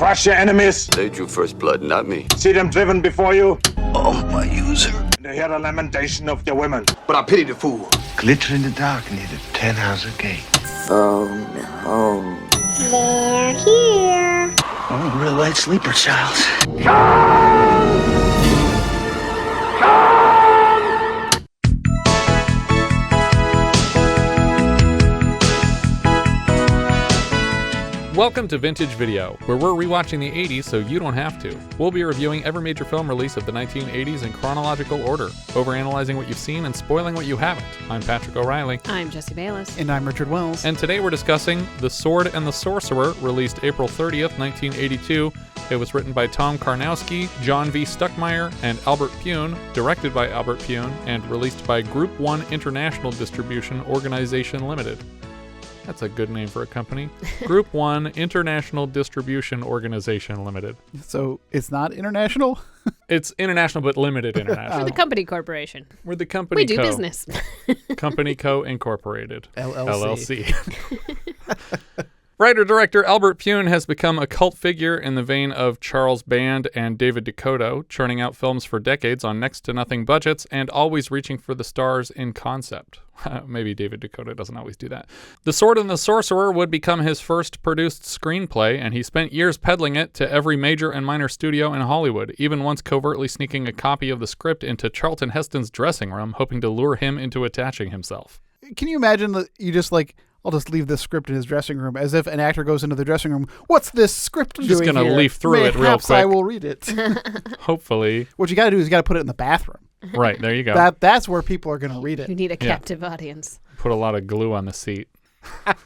crush your enemies. They drew first blood, not me. See them driven before you. Oh, my user. And hear the lamentation of your women. But I pity the fool. Glitter in the dark near the 10-house gate. Phone home. They're here. Oh, real light sleeper, child. Welcome to Vintage Video, where we're rewatching the 80s so you don't have to. We'll be reviewing every major film release of the 1980s in chronological order, overanalyzing what you've seen and spoiling what you haven't. I'm Patrick O'Reilly. I'm Jesse Bayless. And I'm Richard Wells. And today we're discussing The Sword and the Sorcerer, released April 30th, 1982. It was written by Tom Karnowski, John V. Stuckmeyer, and Albert Pyun, directed by Albert Pyun, and released by Group 1 International Distribution Organization Limited. That's a good name for a company. Group 1 International Distribution Organization Limited. So it's not international? It's international, but limited international. We're the company corporation. We're the company We do business. Company Co. Incorporated. LLC. Writer-director Albert Pyun has become a cult figure in the vein of Charles Band and David DeCoteau, churning out films for decades on next-to-nothing budgets and always reaching for the stars in concept. Maybe David DeCoteau doesn't always do that. The Sword and the Sorcerer would become his first produced screenplay, and he spent years peddling it to every major and minor studio in Hollywood, even once covertly sneaking a copy of the script into Charlton Heston's dressing room, hoping to lure him into attaching himself. Can you imagine that you just I'll just leave this script in his dressing room, as if an actor goes into the dressing room. What's this script doing just gonna here? leaf through it real Perhaps quick. I will read it. Hopefully. What you got to do is you got to put it in the bathroom. Right, there you go. That's where people are going to read You it. need a captive audience. Put a lot of glue on the seat.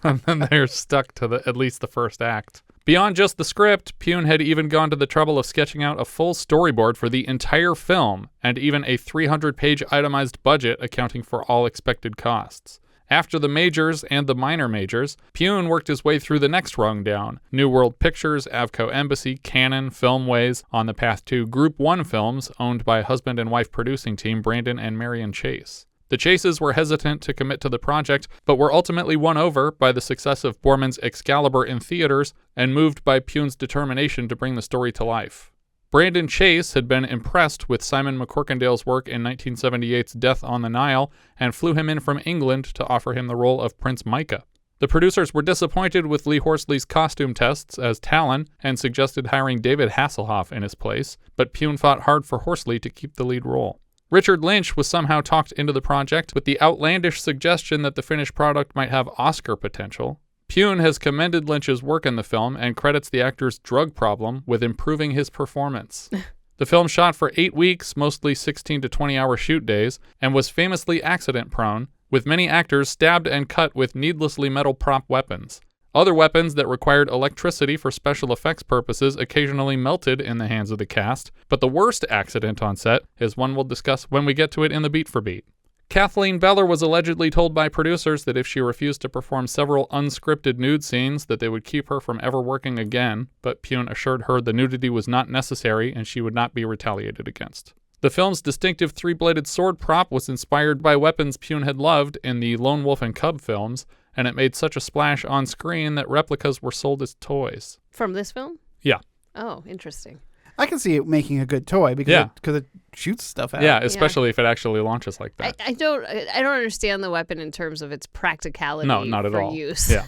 And then they're stuck to at least the first act. Beyond just the script, Pyun had even gone to the trouble of sketching out a full storyboard for the entire film, and even a 300-page itemized budget accounting for all expected costs. After the majors and the minor majors, Pyun worked his way through the next rung down: New World Pictures, Avco Embassy, Canon, Filmways, on the path to Group 1 Films, owned by husband and wife producing team Brandon and Marion Chase. The Chases were hesitant to commit to the project, but were ultimately won over by the success of Borman's Excalibur in theaters and moved by Pyun's determination to bring the story to life. Brandon Chase had been impressed with Simon MacCorkindale's work in 1978's Death on the Nile and flew him in from England to offer him the role of Prince Mikah. The producers were disappointed with Lee Horsley's costume tests as Talon and suggested hiring David Hasselhoff in his place, but Pyun fought hard for Horsley to keep the lead role. Richard Lynch was somehow talked into the project with the outlandish suggestion that the finished product might have Oscar potential. Pyun has commended Lynch's work in the film and credits the actor's drug problem with improving his performance. The film shot for 8 weeks, mostly 16 to 20-hour shoot days, and was famously accident-prone, with many actors stabbed and cut with needlessly metal prop weapons. Other weapons that required electricity for special effects purposes occasionally melted in the hands of the cast, but the worst accident on set is one we'll discuss when we get to it in the beat for beat. Kathleen Beller was allegedly told by producers that if she refused to perform several unscripted nude scenes, that they would keep her from ever working again, but Pyun assured her the nudity was not necessary and she would not be retaliated against. The film's distinctive three-bladed sword prop was inspired by weapons Pyun had loved in the Lone Wolf and Cub films, and it made such a splash on screen that replicas were sold as toys. From this film? Yeah. Oh, interesting. I can see it making a good toy because it shoots stuff out. Yeah, especially if it actually launches like that. I don't understand the weapon in terms of its practicality. No, not at for all. Use. Yeah.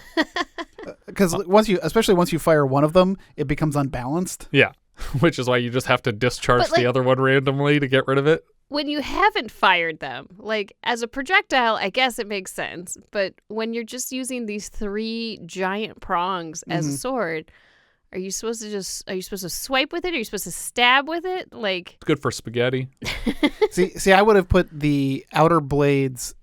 Because especially once you fire one of them, it becomes unbalanced. Yeah, which is why you just have to discharge the other one randomly to get rid of it. When you haven't fired them, as a projectile, I guess it makes sense. But when you're just using these 3 giant prongs as a sword, are you supposed to swipe with it? Are you supposed to stab with it? It's good for spaghetti. See, I would have put the outer blades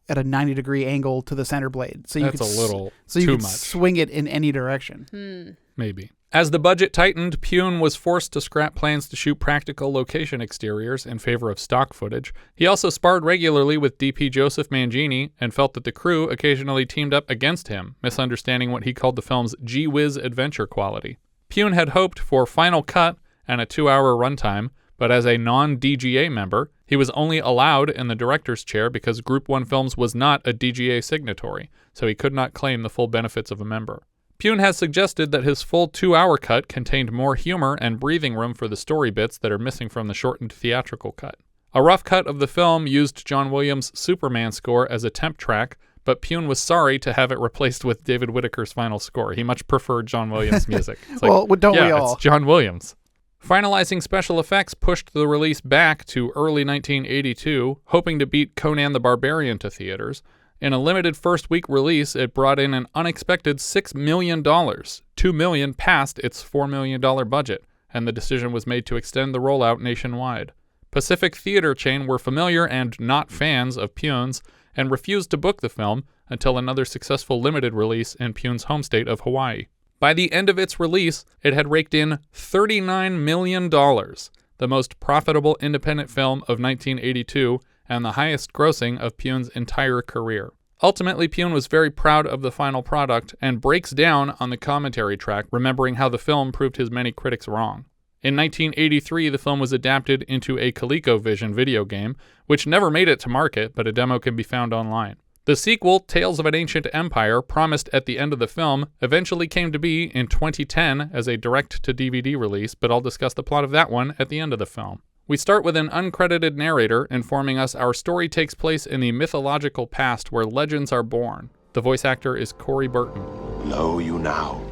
at a 90-degree angle to the center blade, so you That's could a little so you too could much. swing it in any direction. Maybe. As the budget tightened, Pyun was forced to scrap plans to shoot practical location exteriors in favor of stock footage. He also sparred regularly with DP Joseph Mangini and felt that the crew occasionally teamed up against him, misunderstanding what he called the film's gee-whiz adventure quality. Pyun had hoped for final cut and a 2-hour runtime, but as a non-DGA member, he was only allowed in the director's chair because Group 1 Films was not a DGA signatory, so he could not claim the full benefits of a member. Pyun has suggested that his full 2-hour cut contained more humor and breathing room for the story bits that are missing from the shortened theatrical cut. A rough cut of the film used John Williams' Superman score as a temp track, but Pyun was sorry to have it replaced with David Whittaker's final score. He much preferred John Williams' music. It's like, Well, don't we all? It's John Williams. Finalizing special effects pushed the release back to early 1982, hoping to beat Conan the Barbarian to theaters. In a limited first-week release, it brought in an unexpected $6 million, $2 million past its $4 million budget, and the decision was made to extend the rollout nationwide. Pacific Theater chain were familiar and not fans of Pyun's and refused to book the film until another successful limited release in Pyun's home state of Hawaii. By the end of its release, it had raked in $39 million, the most profitable independent film of 1982 and the highest grossing of Pyun's entire career. Ultimately, Pyun was very proud of the final product and breaks down on the commentary track, remembering how the film proved his many critics wrong. In 1983, the film was adapted into a ColecoVision video game, which never made it to market, but a demo can be found online. The sequel, Tales of an Ancient Empire, promised at the end of the film, eventually came to be in 2010 as a direct-to-DVD release, but I'll discuss the plot of that one at the end of the film. We start with an uncredited narrator informing us our story takes place in the mythological past where legends are born. The voice actor is Corey Burton. Know you now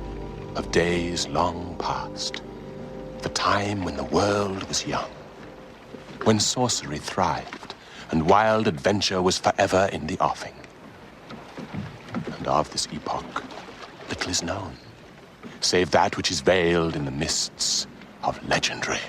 of days long past, the time when the world was young, when sorcery thrived and wild adventure was forever in the offing. And of this epoch, little is known, save that which is veiled in the mists of legendary.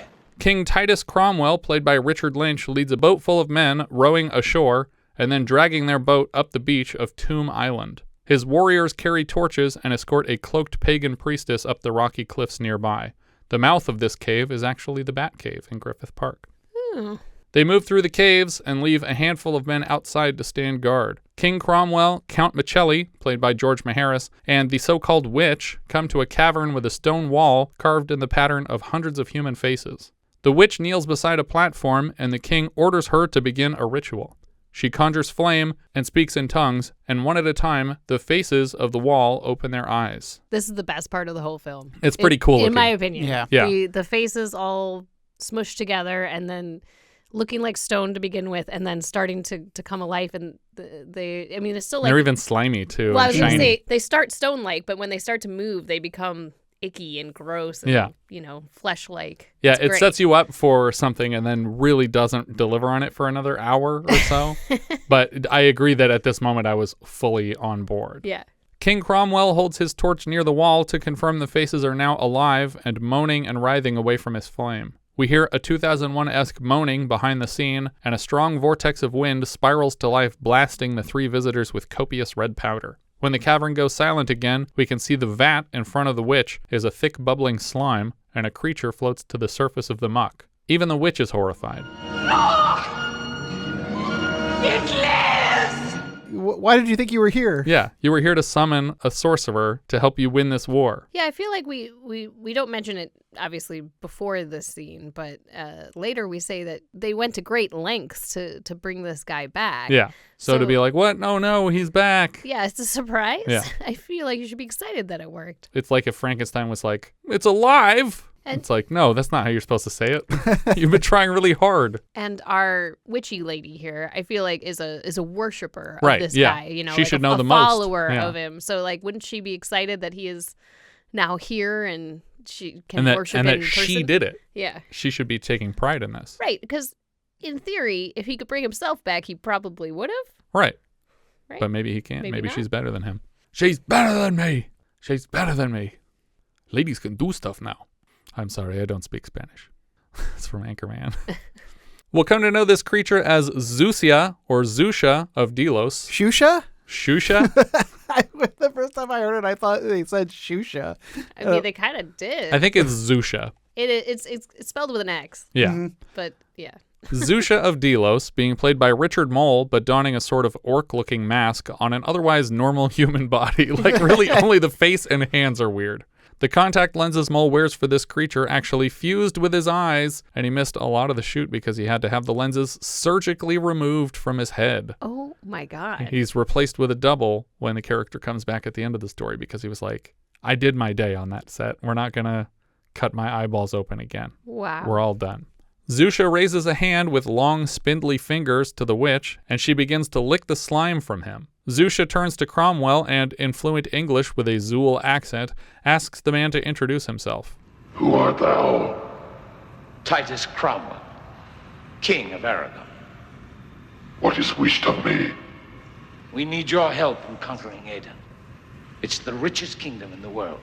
King Titus Cromwell, played by Richard Lynch, leads a boat full of men rowing ashore and then dragging their boat up the beach of Tomb Island. His warriors carry torches and escort a cloaked pagan priestess up the rocky cliffs nearby. The mouth of this cave is actually the Bat Cave in Griffith Park. They move through the caves and leave a handful of men outside to stand guard. King Cromwell, Count Machelli, played by George Maharis, and the so-called witch come to a cavern with a stone wall carved in the pattern of hundreds of human faces. The witch kneels beside a platform, and the king orders her to begin a ritual. She conjures flame and speaks in tongues, and one at a time, the faces of the wall open their eyes. This is the best part of the whole film. It's pretty cool looking. In my opinion. Yeah. The faces all smushed together and then looking like stone to begin with and then starting to come alive. And it's still like... They're even slimy, too. Well, I was going to shiny. say, they start stone-like, but when they start to move, they become icky and gross and, flesh-like. Yeah, It's it great. sets you up for something and then really doesn't deliver on it for another hour or so. But I agree that at this moment I was fully on board. Yeah. King Cromwell holds his torch near the wall to confirm the faces are now alive and moaning and writhing away from his flame. We hear a 2001-esque moaning behind the scene, and a strong vortex of wind spirals to life, blasting the three visitors with copious red powder. When the cavern goes silent again, we can see the vat in front of the witch is a thick bubbling slime, and a creature floats to the surface of the muck. Even the witch is horrified. Why did you think you were here? Yeah, you were here to summon a sorcerer to help you win this war. Yeah, I feel like we don't mention it, obviously, before this scene, but later we say that they went to great lengths to bring this guy back. Yeah, so to be like, what? No, he's back. Yeah, it's a surprise. Yeah. I feel like you should be excited that it worked. It's like if Frankenstein was like, it's alive. And- It's like, no, that's not how you're supposed to say it. You've been trying really hard. And our witchy lady here, I feel like is a worshiper of Right, this yeah. guy. You know, She like should a, know a the most. follower Yeah. of him. So like, wouldn't she be excited that he is now here and she can And that, worship and in that person? she did it. Yeah. She should be taking pride in this. Right, because in theory, if he could bring himself back, he probably would have. Right. Right? But maybe he can't. Maybe Maybe not. she's better than him. She's better than me. She's better than me. Ladies can do stuff now. I'm sorry, I don't speak Spanish. It's from Anchorman. We'll come to know this creature as Xusia or Xusia of Delos. Shusha? Shusha? The first time I heard it, I thought they said Shusha. I mean, they kind of did. I think it's Xusia. It's spelled with an X. Yeah. But yeah. Xusia of Delos, being played by Richard Moll, but donning a sort of orc-looking mask on an otherwise normal human body. Like, really, only the face and hands are weird. The contact lenses Moll wears for this creature actually fused with his eyes, and he missed a lot of the shoot because he had to have the lenses surgically removed from his head. Oh my God. He's replaced with a double when the character comes back at the end of the story because he was like, I did my day on that set. We're not going to cut my eyeballs open again. Wow. We're all done. Xusia raises a hand with long, spindly fingers to the witch, and she begins to lick the slime from him. Xusia turns to Cromwell and, in fluent English with a Zool accent, asks the man to introduce himself. Who art thou? Titus Cromwell, King of Aragon. What is wished of me? We need your help in conquering Aden. It's the richest kingdom in the world,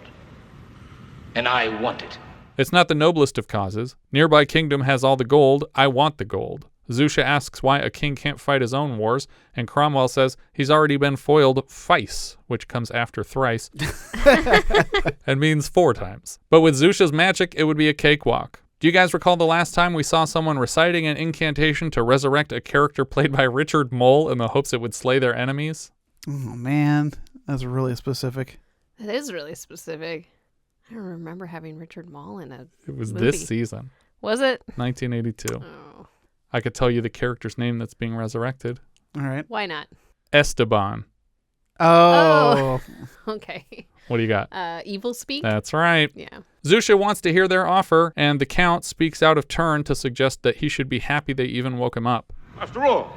and I want it. It's not the noblest of causes. Nearby kingdom has all the gold. I want the gold. Xusia asks why a king can't fight his own wars, and Cromwell says he's already been foiled twice, which comes after thrice, and means 4 times. But with Xusia's magic, it would be a cakewalk. Do you guys recall the last time we saw someone reciting an incantation to resurrect a character played by Richard Moll in the hopes it would slay their enemies? Oh, man. That's really specific. That is really specific. I don't remember having Richard Moll in a It was movie. this season. Was it? 1982. Oh. I could tell you the character's name that's being resurrected. All right. Why not? Esteban. Oh. Okay. What do you got? Evil speak? That's right. Yeah. Xusia wants to hear their offer, and the Count speaks out of turn to suggest that he should be happy they even woke him up. After all,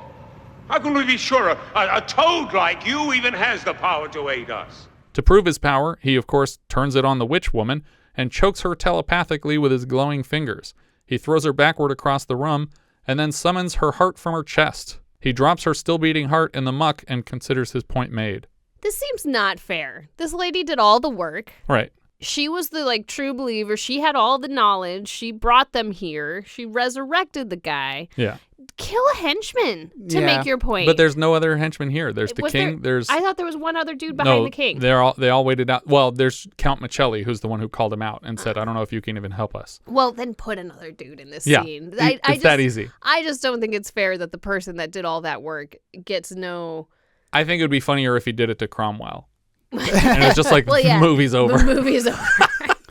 how can we be sure a toad like you even has the power to aid us? To prove his power, he of course turns it on the witch woman and chokes her telepathically with his glowing fingers. He throws her backward across the room and then summons her heart from her chest. He drops her still beating heart in the muck and considers his point made. This seems not fair. This lady did all the work. Right. She was the true believer. She had all the knowledge. She brought them here. She resurrected the guy. Yeah. Kill a henchman to Yeah. make your point. But there's no other henchman here. There's the Was king. There's I thought there was one other dude behind no, the king. they all waited out. Well, there's Count Machelli, who's the one who called him out and said, I don't know if you can even help us. Well, then put another dude in this Yeah. scene. It's that easy. I just don't think it's fair that the person that did all that work gets no... I think it would be funnier if he did it to Cromwell. And it was just like, Well, yeah, the movie's over. The movie's over.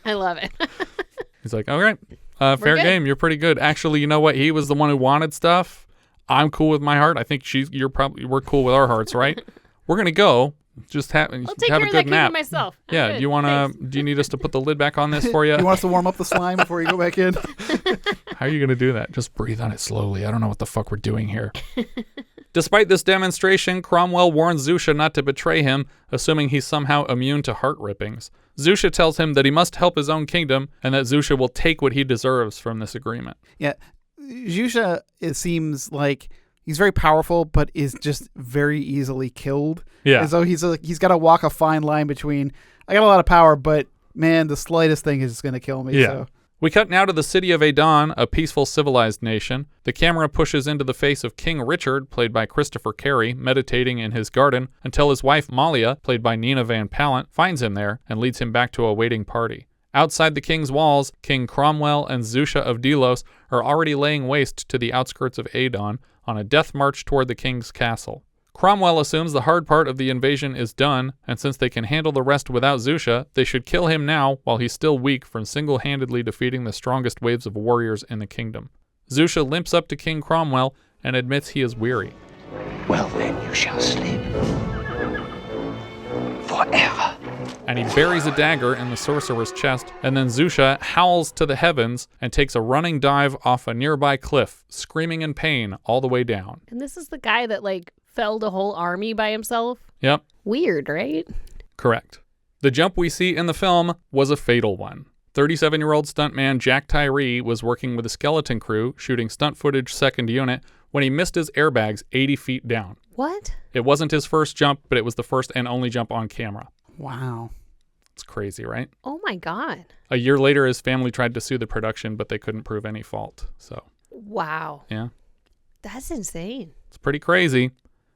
I love it. He's like, all right, fair good. game. You're pretty good. Actually, you know what? He was the one who wanted stuff. I'm cool with my heart. I think we're cool with our hearts, right? We're going to go. Just have I'll take a care of that good kingdom nap. myself. I'm Yeah. good. Do you need us to put the lid back on this for you? You want us to warm up the slime before you go back in? How are you going to do that? Just breathe on it slowly. I don't know what the fuck we're doing here. Despite this demonstration, Cromwell warns Xusia not to betray him, assuming he's somehow immune to heart rippings. Xusia tells him that he must help his own kingdom and that Xusia will take what he deserves from this agreement. Yeah. Xusia, it seems like he's very powerful, but is just very easily killed. Yeah. As though he's got to walk a fine line between, I got a lot of power, but man, the slightest thing is just going to kill me. Yeah. So. We cut now to the city of Adon, a peaceful, civilized nation. The camera pushes into the face of King Richard, played by Christopher Carey, meditating in his garden, until his wife Malia, played by Nina Van Pallandt, finds him there and leads him back to a waiting party. Outside the king's walls, King Cromwell and Xusia of Delos are already laying waste to the outskirts of Adon on a death march toward the king's castle. Cromwell assumes the hard part of the invasion is done, and since they can handle the rest without Xusia, they should kill him now while he's still weak from single-handedly defeating the strongest waves of warriors in the kingdom. Xusia limps up to King Cromwell and admits he is weary. Well, then you shall sleep. Forever. And he buries a dagger in the sorcerer's chest, and then Xusia howls to the heavens and takes a running dive off a nearby cliff, screaming in pain all the way down. And this is the guy that felled a whole army by himself? Yep. Weird, right? Correct. The jump we see in the film was a fatal one. 37-year-old stuntman Jack Tyree was working with a skeleton crew shooting stunt footage second unit when he missed his airbags 80 feet down. What? It wasn't his first jump, but it was the first and only jump on camera. Wow. It's crazy, right? Oh my God. A year later, his family tried to sue the production, but they couldn't prove any fault. So, Wow. yeah. That's insane. It's pretty crazy.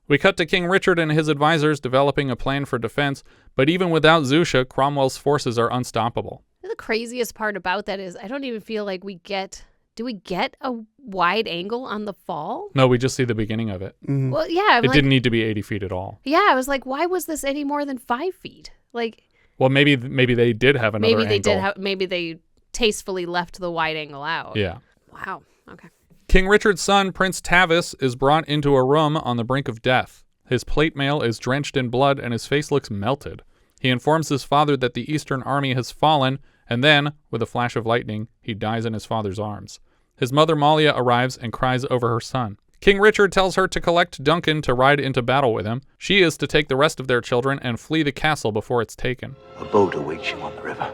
We cut to King Richard and his advisors developing a plan for defense, but even without Xusia, Cromwell's forces are unstoppable. The craziest part about that is I don't even feel like do we get a wide angle on the fall? No, we just see the beginning of it. Mm-hmm. Well, yeah. It didn't need to be 80 feet at all. Yeah, I was like, why was this any more than 5 feet? Well, maybe they did have another angle. Maybe they tastefully left the wide angle out. Yeah. Wow. Okay. King Richard's son, Prince Tavis, is brought into a room on the brink of death. His plate mail is drenched in blood and his face looks melted. He informs his father that the Eastern army has fallen, and then, with a flash of lightning, he dies in his father's arms. His mother Malia arrives and cries over her son. King Richard tells her to collect Duncan to ride into battle with him. She is to take the rest of their children and flee the castle before it's taken. A boat awaits you on the river.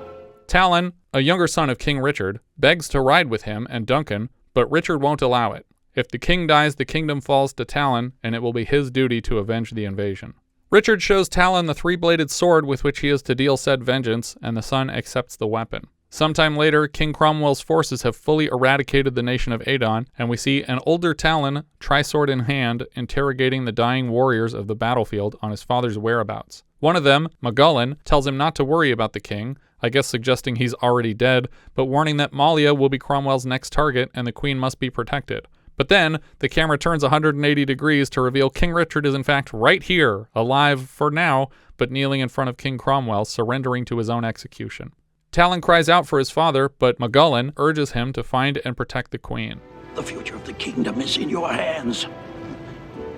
Talon, a younger son of King Richard, begs to ride with him and Duncan, but Richard won't allow it. If the king dies, the kingdom falls to Talon, and it will be his duty to avenge the invasion. Richard shows Talon the three-bladed sword with which he is to deal said vengeance, and the son accepts the weapon. Sometime later, King Cromwell's forces have fully eradicated the nation of Adon, and we see an older Talon, tri-sword in hand, interrogating the dying warriors of the battlefield on his father's whereabouts. One of them, Magellan, tells him not to worry about the king, I guess suggesting he's already dead, but warning that Malia will be Cromwell's next target and the queen must be protected. But then, the camera turns 180 degrees to reveal King Richard is in fact right here, alive for now, but kneeling in front of King Cromwell, surrendering to his own execution. Talon cries out for his father, but Magellan urges him to find and protect the queen. The future of the kingdom is in your hands.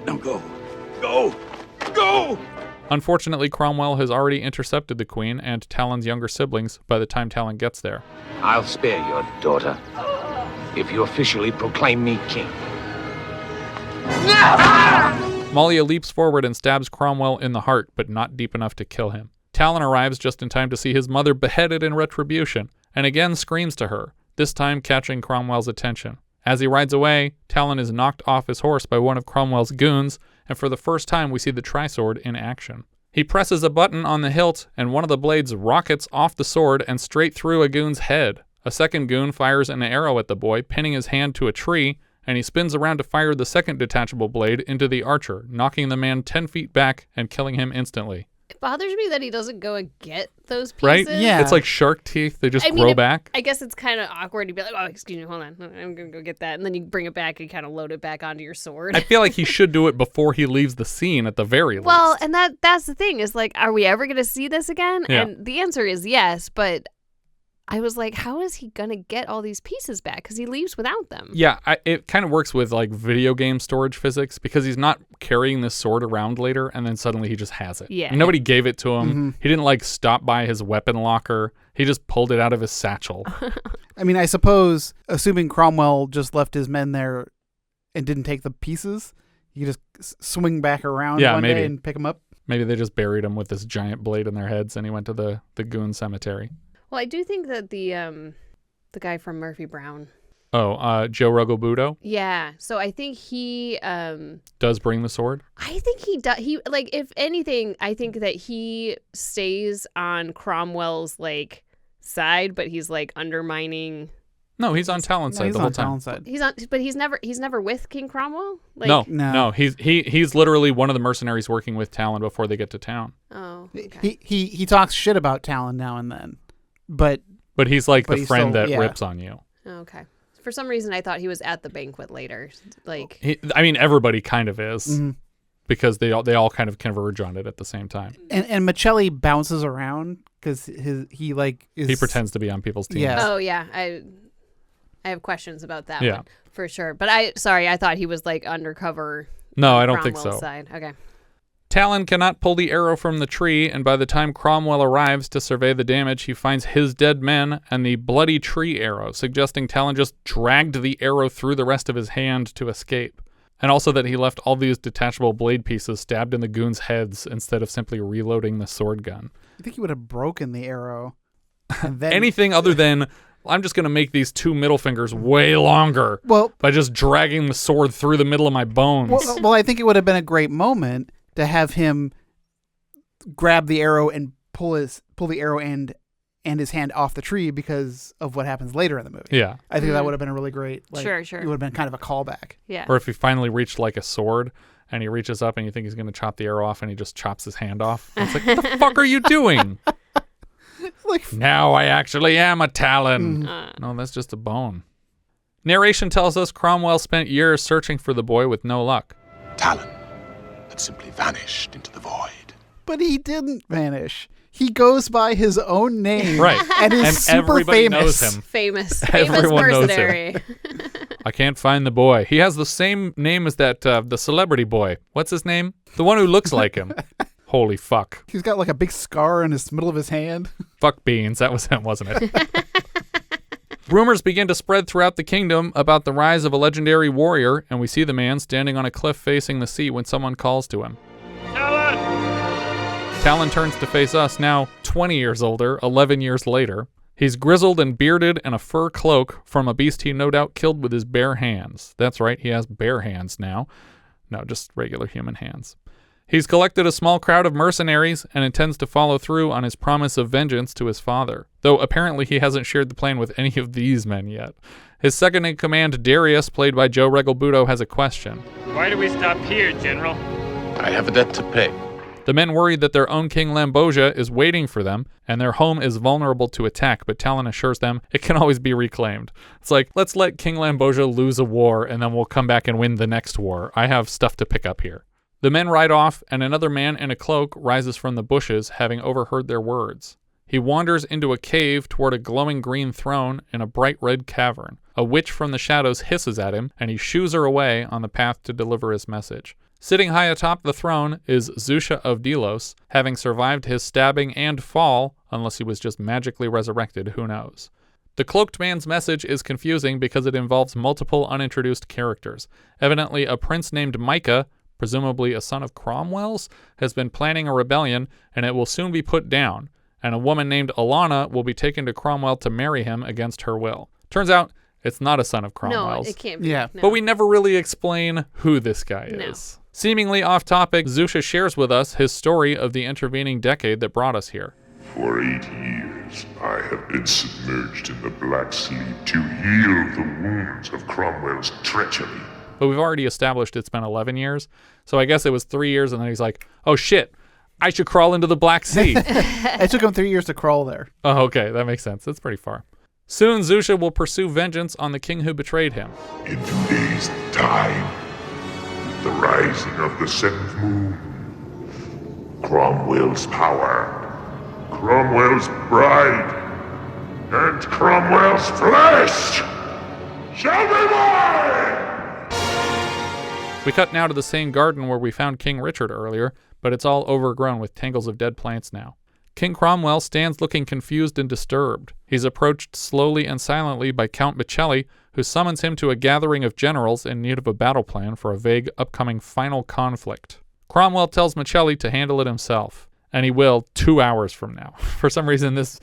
Now go. Go! Go! Unfortunately, Cromwell has already intercepted the queen and Talon's younger siblings by the time Talon gets there. I'll spare your daughter if you officially proclaim me king. Malia leaps forward and stabs Cromwell in the heart, but not deep enough to kill him. Talon arrives just in time to see his mother beheaded in retribution, and again screams to her, this time catching Cromwell's attention. As he rides away, Talon is knocked off his horse by one of Cromwell's goons, and for the first time we see the tri-sword in action. He presses a button on the hilt, and one of the blades rockets off the sword and straight through a goon's head. A second goon fires an arrow at the boy, pinning his hand to a tree, and he spins around to fire the second detachable blade into the archer, knocking the man 10 feet back and killing him instantly. It bothers me that he doesn't go and get those pieces. Right? Yeah. It's like shark teeth. They just grow back. I guess it's kind of awkward to be like, oh, excuse me, hold on. I'm going to go get that. And then you bring it back and kind of load it back onto your sword. I feel like he should do it before he leaves the scene at the very least. Well, and that's the thing is like, are we ever going to see this again? Yeah. And the answer is yes, but I was like, how is he going to get all these pieces back? Because he leaves without them. Yeah, it kind of works with like video game storage physics because he's not carrying this sword around later and then suddenly he just has it. Yeah. And nobody gave it to him. Mm-hmm. He didn't like stop by his weapon locker. He just pulled it out of his satchel. I mean, I suppose, assuming Cromwell just left his men there and didn't take the pieces, you could just swing back around one maybe. day and pick them up. Maybe they just buried him with this giant blade in their heads and he went to the goon cemetery. Well, I do think that the guy from Murphy Brown. Oh, Joe Rogobudo? Yeah. So I think he does bring the sword? I think he does. He like, if anything, I think that he stays on Cromwell's like side, but he's like undermining. No, he's on Talon's side the whole time. He's on, but he's never with King Cromwell. Like, No. He's literally one of the mercenaries working with Talon before they get to town. Oh. Okay. He talks shit about Talon now and then, but he's like the he's friend still- that yeah. rips on you. Okay. For some reason, I thought he was at the banquet later. Like, Everybody kind of is Mm-hmm. because they all kind of converge on it at the same time. and Machelli bounces around because he pretends to be on people's teams. Yeah. oh yeah, I have questions about that Yeah. one for sure. But I thought he was like undercover. No, I don't think Cromwell's so. Side. Okay. Talon cannot pull the arrow from the tree, and by the time Cromwell arrives to survey the damage, he finds his dead men and the bloody tree arrow, suggesting Talon just dragged the arrow through the rest of his hand to escape. And also that he left all these detachable blade pieces stabbed in the goons' heads instead of simply reloading the sword gun. I think he would have broken the arrow. And then, Anything other than, I'm just going to make these two middle fingers way longer by just dragging the sword through the middle of my bones. Well, I think it would have been a great moment to have him grab the arrow and pull the arrow and his hand off the tree because of what happens later in the movie. Yeah. I think that would have been a really great. Sure. It would have been kind of a callback. Yeah. Or if he finally reached like a sword and he reaches up and you think he's going to chop the arrow off and he just chops his hand off. And it's like, what the fuck are you doing? Now I actually am a Talon. No, that's just a bone. Narration tells us Cromwell spent years searching for the boy with no luck. Talon had simply vanished into the void. But he didn't vanish. He goes by his own name. Right. And is And super everybody famous. knows him. Famous Everyone knows him. mercenary. I can't find the boy. He has the same name as that the celebrity boy. What's his name? The one who looks like him. Holy fuck. He's got like a big scar in the middle of his hand. Fuck beans. That was him, wasn't it? Rumors begin to spread throughout the kingdom about the rise of a legendary warrior, and we see the man standing on a cliff facing the sea when someone calls to him. Talon! Talon turns to face us, now 20 years older, 11 years later. He's grizzled and bearded in a fur cloak from a beast he no doubt killed with his bare hands. That's right, he has bare hands now. No, just regular human hands. He's collected a small crowd of mercenaries and intends to follow through on his promise of vengeance to his father, though apparently he hasn't shared the plan with any of these men yet. His second-in-command, Darius, played by Joe Regalbuto, has a question. Why do we stop here, General? I have a debt to pay. The men worry that their own King Lambosia is waiting for them, and their home is vulnerable to attack, but Talon assures them it can always be reclaimed. It's like, let's let King Lambosia lose a war, and then we'll come back and win the next war. I have stuff to pick up here. The men ride off, and another man in a cloak rises from the bushes, having overheard their words. He wanders into a cave toward a glowing green throne in a bright red cavern. A witch from the shadows hisses at him, and he shoos her away on the path to deliver his message. Sitting high atop the throne is Xusia of Delos, having survived his stabbing and fall, unless he was just magically resurrected, who knows. The cloaked man's message is confusing because it involves multiple unintroduced characters. Evidently, a prince named Mikah, presumably a son of Cromwell's, has been planning a rebellion, and it will soon be put down, and a woman named Alana will be taken to Cromwell to marry him against her will. Turns out, it's not a son of Cromwell's. No, it can't be. Yeah. No. But we never really explain who this guy is. Seemingly off topic, Xusia shares with us his story of the intervening decade that brought us here. For 8 years, I have been submerged in the Black Sea to heal the wounds of Cromwell's treachery. But we've already established it's been 11 years, so I guess it was 3 years, and then he's like, oh shit, I should crawl into the Black Sea. It took him 3 years to crawl there. Oh, okay, that makes sense. That's pretty far. Soon, Xusia will pursue vengeance on the king who betrayed him. In 2 days' time, the rising of the 7th moon, Cromwell's power, Cromwell's bride, and Cromwell's flesh shall be mine! We cut now to the same garden where we found King Richard earlier, but it's all overgrown with tangles of dead plants now. King Cromwell stands looking confused and disturbed. He's approached slowly and silently by Count Machelli, who summons him to a gathering of generals in need of a battle plan for a vague upcoming final conflict. Cromwell tells Machelli to handle it himself, and he will 2 hours from now. For some reason, this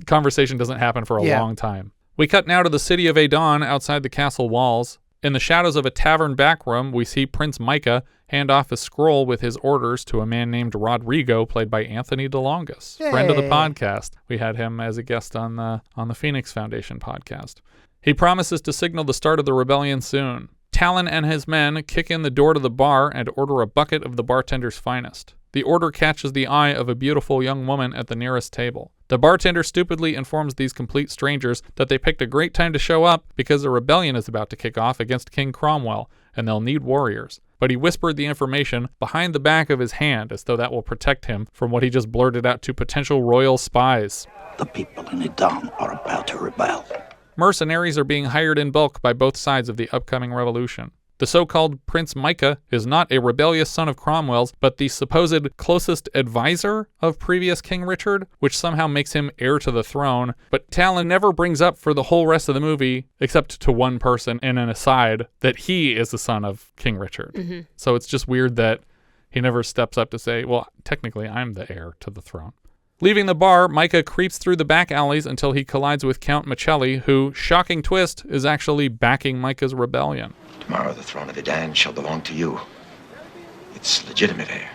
conversation doesn't happen for a long time. We cut now to the city of Adon outside the castle walls. In the shadows of a tavern backroom, we see Prince Mikah hand off a scroll with his orders to a man named Rodrigo, played by Anthony DeLongis, friend of the podcast. We had him as a guest on the Phoenix Foundation podcast. He promises to signal the start of the rebellion soon. Talon and his men kick in the door to the bar and order a bucket of the bartender's finest. The order catches the eye of a beautiful young woman at the nearest table. The bartender stupidly informs these complete strangers that they picked a great time to show up because a rebellion is about to kick off against King Cromwell, and they'll need warriors. But he whispered the information behind the back of his hand as though that will protect him from what he just blurted out to potential royal spies. The people in Edom are about to rebel. Mercenaries are being hired in bulk by both sides of the upcoming revolution. The so-called Prince Mikah is not a rebellious son of Cromwell's, but the supposed closest advisor of previous King Richard, which somehow makes him heir to the throne. But Talon never brings up for the whole rest of the movie, except to one person in an aside, that he is the son of King Richard. Mm-hmm. So it's just weird that he never steps up to say, well, technically I'm the heir to the throne. Leaving the bar, Mikah creeps through the back alleys until he collides with Count Machelli, who, shocking twist, is actually backing Mikah's rebellion. Tomorrow the throne of Edan shall belong to you. It's legitimate heir.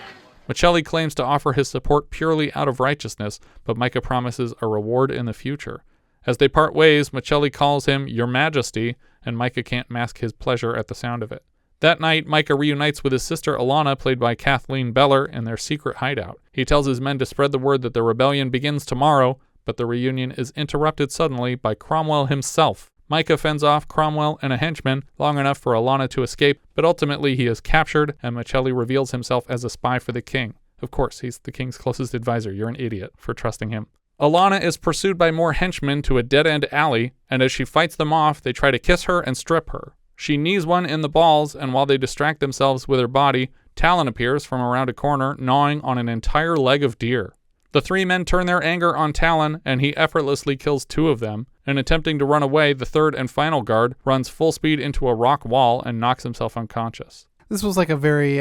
Machelli claims to offer his support purely out of righteousness, but Mikah promises a reward in the future. As they part ways, Machelli calls him Your Majesty, and Mikah can't mask his pleasure at the sound of it. That night, Mikah reunites with his sister Alana, played by Kathleen Beller, in their secret hideout. He tells his men to spread the word that the rebellion begins tomorrow, but the reunion is interrupted suddenly by Cromwell himself. Mikah fends off Cromwell and a henchman long enough for Alana to escape, but ultimately he is captured, and Machelli reveals himself as a spy for the king. Of course, he's the king's closest advisor. You're an idiot for trusting him. Alana is pursued by more henchmen to a dead-end alley, and as she fights them off, they try to kiss her and strip her. She knees one in the balls, and while they distract themselves with her body, Talon appears from around a corner, gnawing on an entire leg of deer. The three men turn their anger on Talon, and he effortlessly kills 2 of them. In attempting to run away, the third and final guard runs full speed into a rock wall and knocks himself unconscious. This was like a very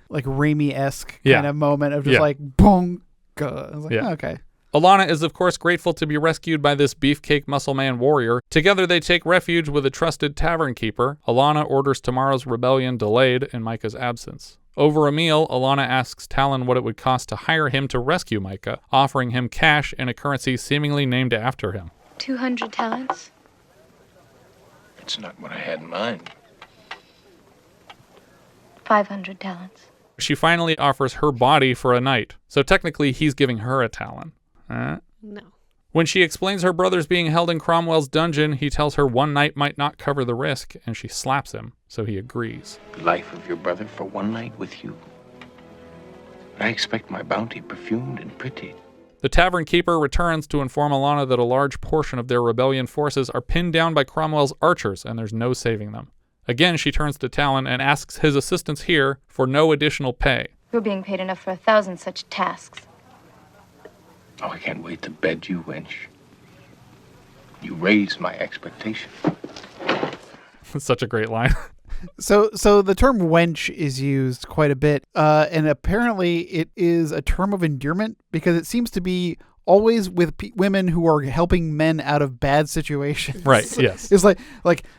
like Raimi-esque kind of moment of just like boom. I was like, okay. Alana is of course grateful to be rescued by this beefcake muscle man warrior. Together they take refuge with a trusted tavern keeper. Alana orders tomorrow's rebellion delayed in Mikah's absence. Over a meal, Alana asks Talon what it would cost to hire him to rescue Mikah, offering him cash in a currency seemingly named after him. 200 talents. It's not what I had in mind. 500 talents. She finally offers her body for a night, so technically he's giving her a Talon. No. When she explains her brother's being held in Cromwell's dungeon, he tells her one night might not cover the risk, and she slaps him, so he agrees. The life of your brother for one night with you. I expect my bounty perfumed and pretty. The tavern keeper returns to inform Alana that a large portion of their rebellion forces are pinned down by Cromwell's archers, and there's no saving them. Again, she turns to Talon and asks his assistance here for no additional pay. You're being paid enough for 1,000 such tasks. Oh, I can't wait to bed you, wench. You raise my expectation. It's such a great line. So the term wench is used quite a bit, and apparently it is a term of endearment because it seems to be always with women who are helping men out of bad situations. Right, yes. It's like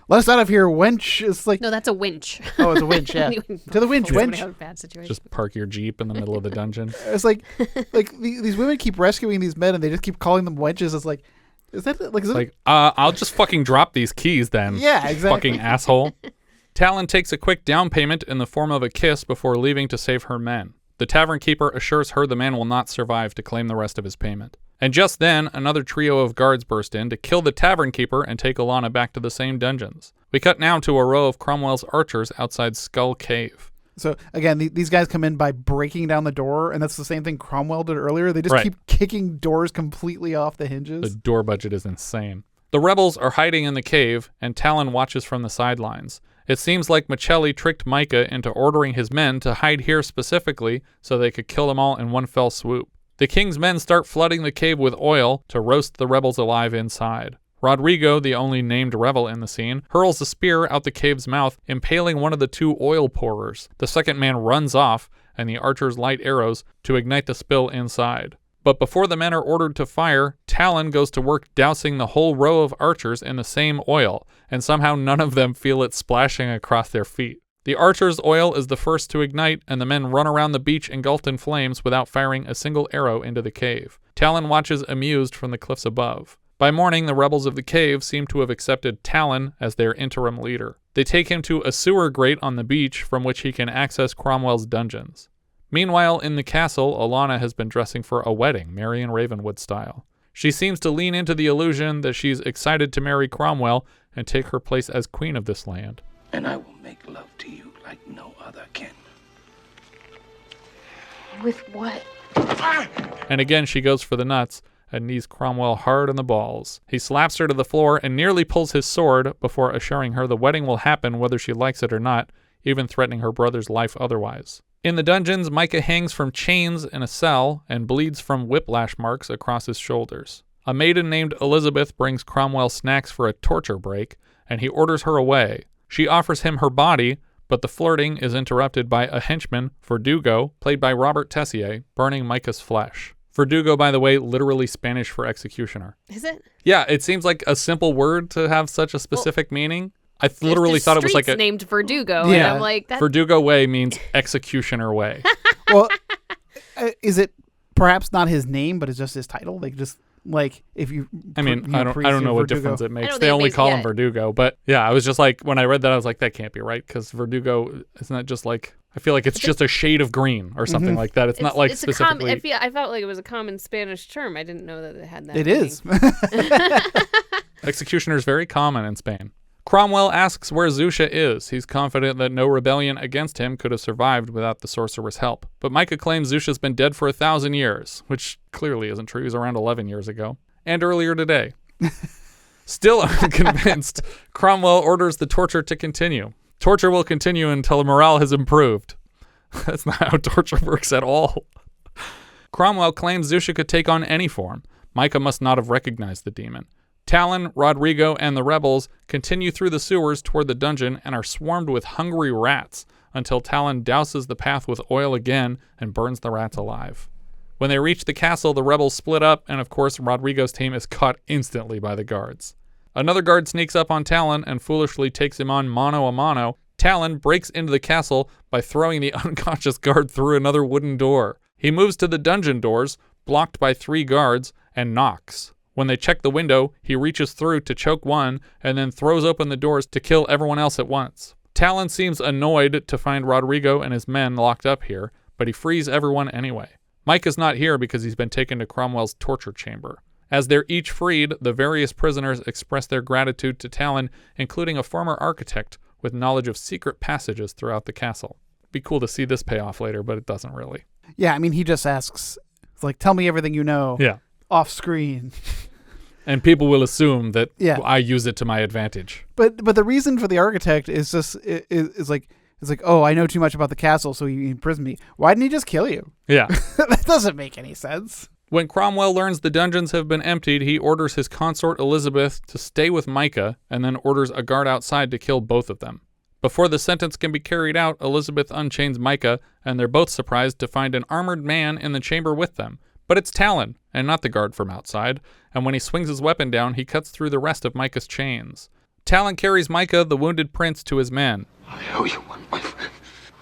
let us out of here, wench. It's like, no, that's a winch. Oh, it's a winch, yeah. To the winch, wench. Out of bad situation. Just park your Jeep in the middle of the dungeon. It's like these women keep rescuing these men and they just keep calling them wenches. It's like, is that like I'll just fucking drop these keys then. Yeah, exactly. Fucking asshole. Talon takes a quick down payment in the form of a kiss before leaving to save her men. The tavern keeper assures her the man will not survive to claim the rest of his payment. And just then, another trio of guards burst in to kill the tavern keeper and take Alana back to the same dungeons. We cut now to a row of Cromwell's archers outside Skull Cave. So again, these guys come in by breaking down the door, and that's the same thing Cromwell did earlier. They just keep kicking doors completely off the hinges. The door budget is insane. The rebels are hiding in the cave, and Talon watches from the sidelines. It seems like Machelli tricked Mikah into ordering his men to hide here specifically so they could kill them all in one fell swoop. The king's men start flooding the cave with oil to roast the rebels alive inside. Rodrigo, the only named rebel in the scene, hurls a spear out the cave's mouth, impaling one of the 2 oil pourers. The second man runs off, and the archers light arrows to ignite the spill inside. But before the men are ordered to fire, Talon goes to work dousing the whole row of archers in the same oil, and somehow none of them feel it splashing across their feet. The archers' oil is the first to ignite, and the men run around the beach engulfed in flames without firing a single arrow into the cave. Talon watches amused from the cliffs above. By morning, the rebels of the cave seem to have accepted Talon as their interim leader. They take him to a sewer grate on the beach from which he can access Cromwell's dungeons. Meanwhile, in the castle, Alana has been dressing for a wedding, Marion Ravenwood style. She seems to lean into the illusion that she's excited to marry Cromwell and take her place as queen of this land. And I will make love to you like no other can. With what? And again, she goes for the nuts and knees Cromwell hard in the balls. He slaps her to the floor and nearly pulls his sword before assuring her the wedding will happen whether she likes it or not, even threatening her brother's life otherwise. In the dungeons, Mikah hangs from chains in a cell and bleeds from whiplash marks across his shoulders. A maiden named Elizabeth brings Cromwell snacks for a torture break, and he orders her away. She offers him her body, but the flirting is interrupted by a henchman, Verdugo, played by Robert Tessier, burning Mikah's flesh. Verdugo, by the way, literally Spanish for executioner. Is it? Yeah, it seems like a simple word to have such a specific meaning. I literally thought it was like a named Verdugo, and I'm like, that... Verdugo way means executioner way. Well, is it perhaps not his name, but it's just his title? Like just like if you. I mean, I don't know what difference it makes. They only call him Verdugo, but yeah, I was just like when I read that, I was like, that can't be right because Verdugo isn't that just like. I feel like it's just a shade of green or something like that. It's not like specifically. I felt like it was a common Spanish term. I didn't know that it had that. It is. Executioner is very common in Spain. Cromwell asks where Xusia is. He's confident that no rebellion against him could have survived without the sorcerer's help. But Mikah claims Xusia's been dead for 1,000 years, which clearly isn't true. He was around 11 years ago. And earlier today. Still unconvinced, Cromwell orders the torture to continue. Torture will continue until morale has improved. That's not how torture works at all. Cromwell claims Xusia could take on any form. Mikah must not have recognized the demon. Talon, Rodrigo, and the rebels continue through the sewers toward the dungeon and are swarmed with hungry rats until Talon douses the path with oil again and burns the rats alive. When they reach the castle, the rebels split up, and of course Rodrigo's team is caught instantly by the guards. Another guard sneaks up on Talon and foolishly takes him on mano a mano. Talon breaks into the castle by throwing the unconscious guard through another wooden door. He moves to the dungeon doors, blocked by 3 guards, and knocks. When they check the window, he reaches through to choke one and then throws open the doors to kill everyone else at once. Talon seems annoyed to find Rodrigo and his men locked up here, but he frees everyone anyway. Mikah's not here because he's been taken to Cromwell's torture chamber. As they're each freed, the various prisoners express their gratitude to Talon, including a former architect with knowledge of secret passages throughout the castle. Be cool to see this pay off later, but it doesn't really. Yeah, I mean, he just asks, like, tell me everything you know. Yeah. Off screen. And people will assume that yeah. I use it to my advantage. But the reason for the architect is just is like, it's like, oh, I know too much about the castle, so he imprisoned me. Why didn't he just kill you? Yeah. That doesn't make any sense. When Cromwell learns the dungeons have been emptied, he orders his consort Elizabeth to stay with Mikah and then orders a guard outside to kill both of them. Before the sentence can be carried out, Elizabeth unchains Mikah, and they're both surprised to find an armored man in the chamber with them. But it's Talon, and not the guard from outside, and when he swings his weapon down, he cuts through the rest of Mikah's chains. Talon carries Mikah, the wounded prince, to his men. I owe you one, my friend.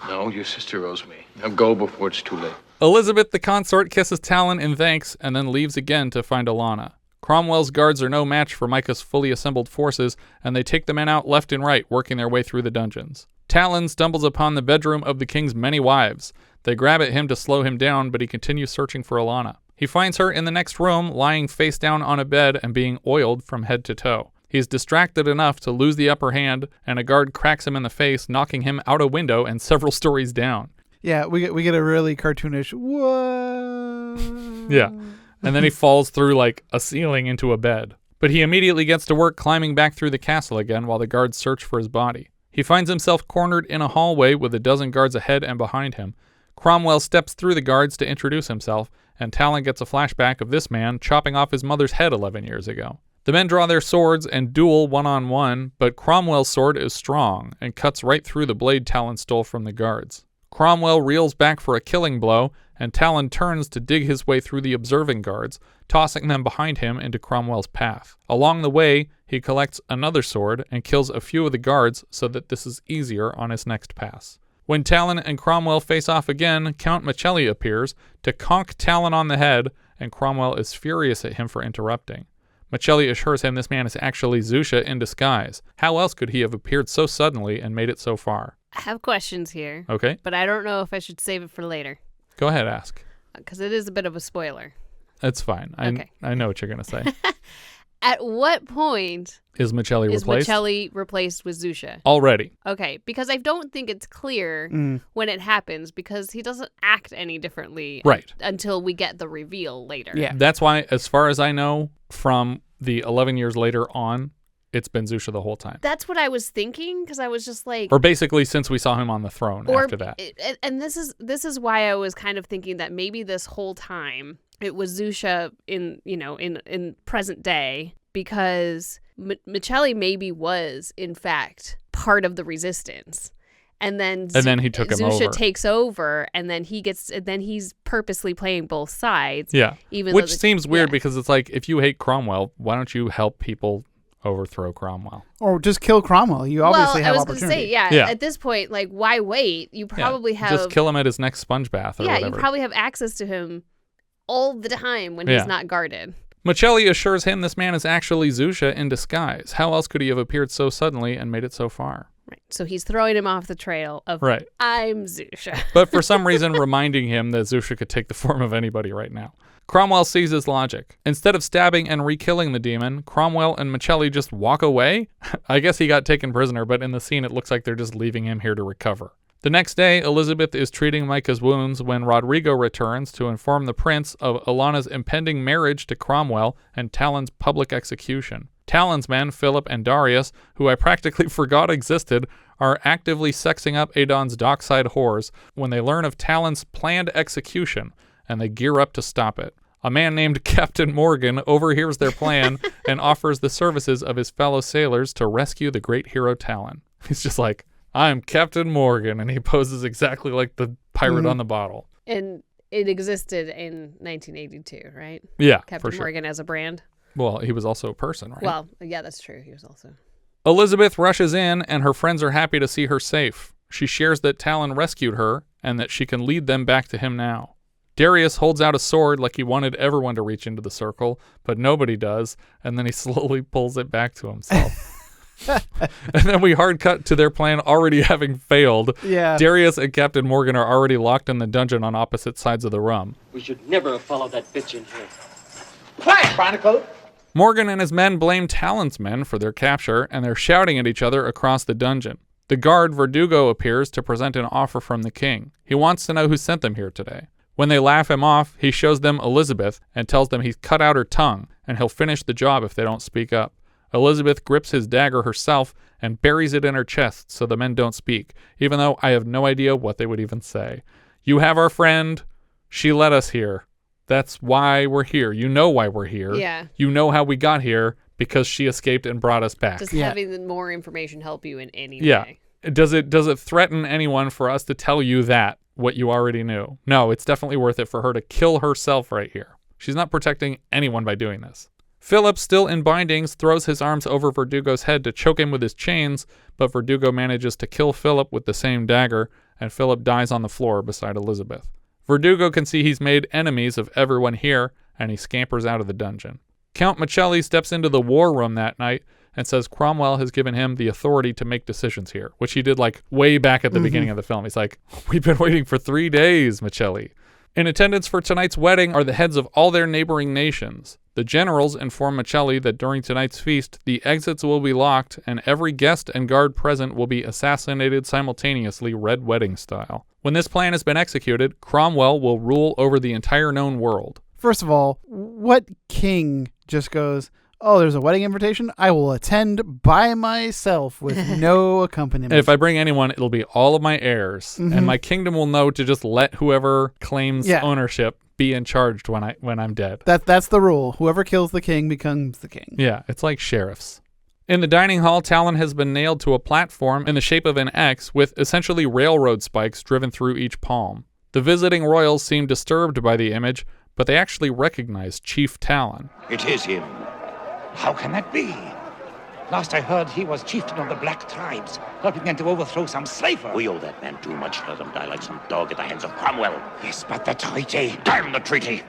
No, your sister owes me. Now go before it's too late. Elizabeth, the consort, kisses Talon in thanks, and then leaves again to find Alana. Cromwell's guards are no match for Mikah's fully assembled forces, and they take the men out left and right, working their way through the dungeons. Talon stumbles upon the bedroom of the king's many wives. They grab at him to slow him down, but he continues searching for Alana. He finds her in the next room, lying face down on a bed and being oiled from head to toe. He's distracted enough to lose the upper hand, and a guard cracks him in the face, knocking him out a window and several stories down. Yeah, we get a really cartoonish, whoa. Yeah, and then he falls through like a ceiling into a bed. But he immediately gets to work climbing back through the castle again while the guards search for his body. He finds himself cornered in a hallway with a dozen guards ahead and behind him. Cromwell steps through the guards to introduce himself, and Talon gets a flashback of this man chopping off his mother's head 11 years ago. The men draw their swords and duel one-on-one, but Cromwell's sword is strong and cuts right through the blade Talon stole from the guards. Cromwell reels back for a killing blow, and Talon turns to dig his way through the observing guards, tossing them behind him into Cromwell's path. Along the way, he collects another sword and kills a few of the guards so that this is easier on his next pass. When Talon and Cromwell face off again, Count Machelli appears to conk Talon on the head, and Cromwell is furious at him for interrupting. Machelli assures him this man is actually Xusia in disguise. How else could he have appeared so suddenly and made it so far? I have questions here. Okay. But I don't know if I should save it for later. Go ahead, ask. Because it is a bit of a spoiler. It's fine. Okay. I know what you're going to say. At what point is Machelli replaced with Xusia? Already. Okay, because I don't think it's clear when it happens because he doesn't act any differently until we get the reveal later. Yeah. That's why, as far as I know, from the 11 years later on, it's been Xusia the whole time. That's what I was thinking because I was just like... Or basically since we saw him on the throne after that. And this is why I was kind of thinking that maybe this whole time it was Xusia in present day because Machelli maybe was, in fact, part of the resistance. And then he took him over. Xusia takes over, and then he's purposely playing both sides. Yeah, which seems weird yeah. because it's like, if you hate Cromwell, why don't you help people overthrow Cromwell? Or just kill Cromwell. You obviously have opportunity. I was going to say, at this point, like, why wait? You probably have... Just kill him at his next sponge bath or whatever. Yeah, you probably have access to him all the time when he's not guarded. Machelli assures him this man is actually Xusia in disguise. How else could he have appeared so suddenly and made it so far? Right. So he's throwing him off the trail of, I'm Xusia. But for some reason reminding him that Xusia could take the form of anybody right now. Cromwell sees his logic. Instead of stabbing and re-killing the demon, Cromwell and Machelli just walk away. I guess he got taken prisoner, but in the scene it looks like they're just leaving him here to recover. The next day, Elizabeth is treating Mikah's wounds when Rodrigo returns to inform the prince of Alana's impending marriage to Cromwell and Talon's public execution. Talon's men, Philip and Darius, who I practically forgot existed, are actively sexing up Adon's dockside whores when they learn of Talon's planned execution, and they gear up to stop it. A man named Captain Morgan overhears their plan and offers the services of his fellow sailors to rescue the great hero Talon. He's just like, I'm Captain Morgan, and he poses exactly like the pirate on the bottle. And it existed in 1982, right? Yeah, Captain for sure. Morgan as a brand. Well, he was also a person, right? Well, yeah, that's true. He was also. Elizabeth rushes in, and her friends are happy to see her safe. She shares that Talon rescued her, and that she can lead them back to him now. Darius holds out a sword like he wanted everyone to reach into the circle, but nobody does, and then he slowly pulls it back to himself. And then we hard cut to their plan already having failed. Yeah. Darius and Captain Morgan are already locked in the dungeon on opposite sides of the room. We should never have followed that bitch in here. Quiet, Barnacle! Morgan and his men blame Talon's men for their capture, and they're shouting at each other across the dungeon. The guard, Verdugo, appears to present an offer from the king. He wants to know who sent them here today. When they laugh him off, he shows them Elizabeth and tells them he's cut out her tongue, and he'll finish the job if they don't speak up. Elizabeth grips his dagger herself and buries it in her chest so the men don't speak, even though I have no idea what they would even say. You have our friend. She led us here. That's why we're here. You know why we're here. Yeah. You know how we got here because she escaped and brought us back. Just having more information help you in any way. Does it threaten anyone for us to tell you that, what you already knew? No, it's definitely worth it for her to kill herself right here. She's not protecting anyone by doing this. Philip, still in bindings, throws his arms over Verdugo's head to choke him with his chains, but Verdugo manages to kill Philip with the same dagger, and Philip dies on the floor beside Elizabeth. Verdugo can see he's made enemies of everyone here, and he scampers out of the dungeon. Count Machelli steps into the war room that night and says Cromwell has given him the authority to make decisions here, which he did like way back at the beginning of the film. He's like, we've been waiting for 3 days, Machelli. In attendance for tonight's wedding are the heads of all their neighboring nations. The generals inform Machelli that during tonight's feast, the exits will be locked and every guest and guard present will be assassinated simultaneously, Red Wedding style. When this plan has been executed, Cromwell will rule over the entire known world. First of all, what king just goes, oh, there's a wedding invitation? I will attend by myself with no accompaniment. And if I bring anyone, it'll be all of my heirs. And my kingdom will know to just let whoever claims ownership be in charge when I'm dead. That's the rule. Whoever kills the king becomes the king. Yeah, it's like sheriffs. In the dining hall, Talon has been nailed to a platform in the shape of an X with essentially railroad spikes driven through each palm. The visiting royals seem disturbed by the image, but they actually recognize Chief Talon. It is him. How can that be? Last I heard, he was chieftain of the Black Tribes, helping them to overthrow some slaver. We owe that man too much to let him die like some dog at the hands of Cromwell. Yes, but the treaty. Damn the treaty!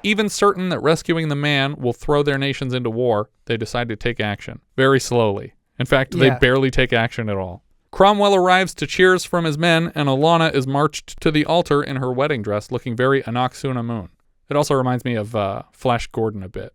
Even certain that rescuing the man will throw their nations into war, they decide to take action. Very slowly. In fact, they barely take action at all. Cromwell arrives to cheers from his men, and Alana is marched to the altar in her wedding dress, looking very Anoxuna Moon. It also reminds me of Flash Gordon a bit.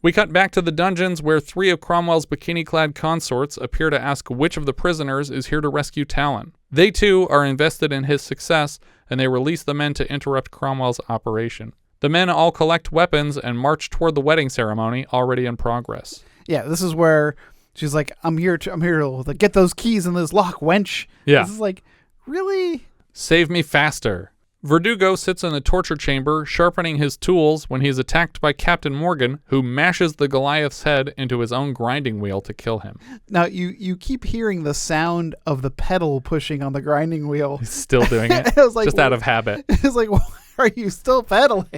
We cut back to the dungeons where 3 of Cromwell's bikini-clad consorts appear to ask which of the prisoners is here to rescue Talon. They too are invested in his success, and they release the men to interrupt Cromwell's operation. The men all collect weapons and march toward the wedding ceremony already in progress. Yeah, this is where she's like, I'm here to get those keys in this lock, wench. Yeah. This is like, really? Save me faster. Verdugo sits in the torture chamber, sharpening his tools when he is attacked by Captain Morgan, who mashes the Goliath's head into his own grinding wheel to kill him. Now, you keep hearing the sound of the pedal pushing on the grinding wheel. He's still doing it, I was like, just out of habit. It's like, why are you still pedaling?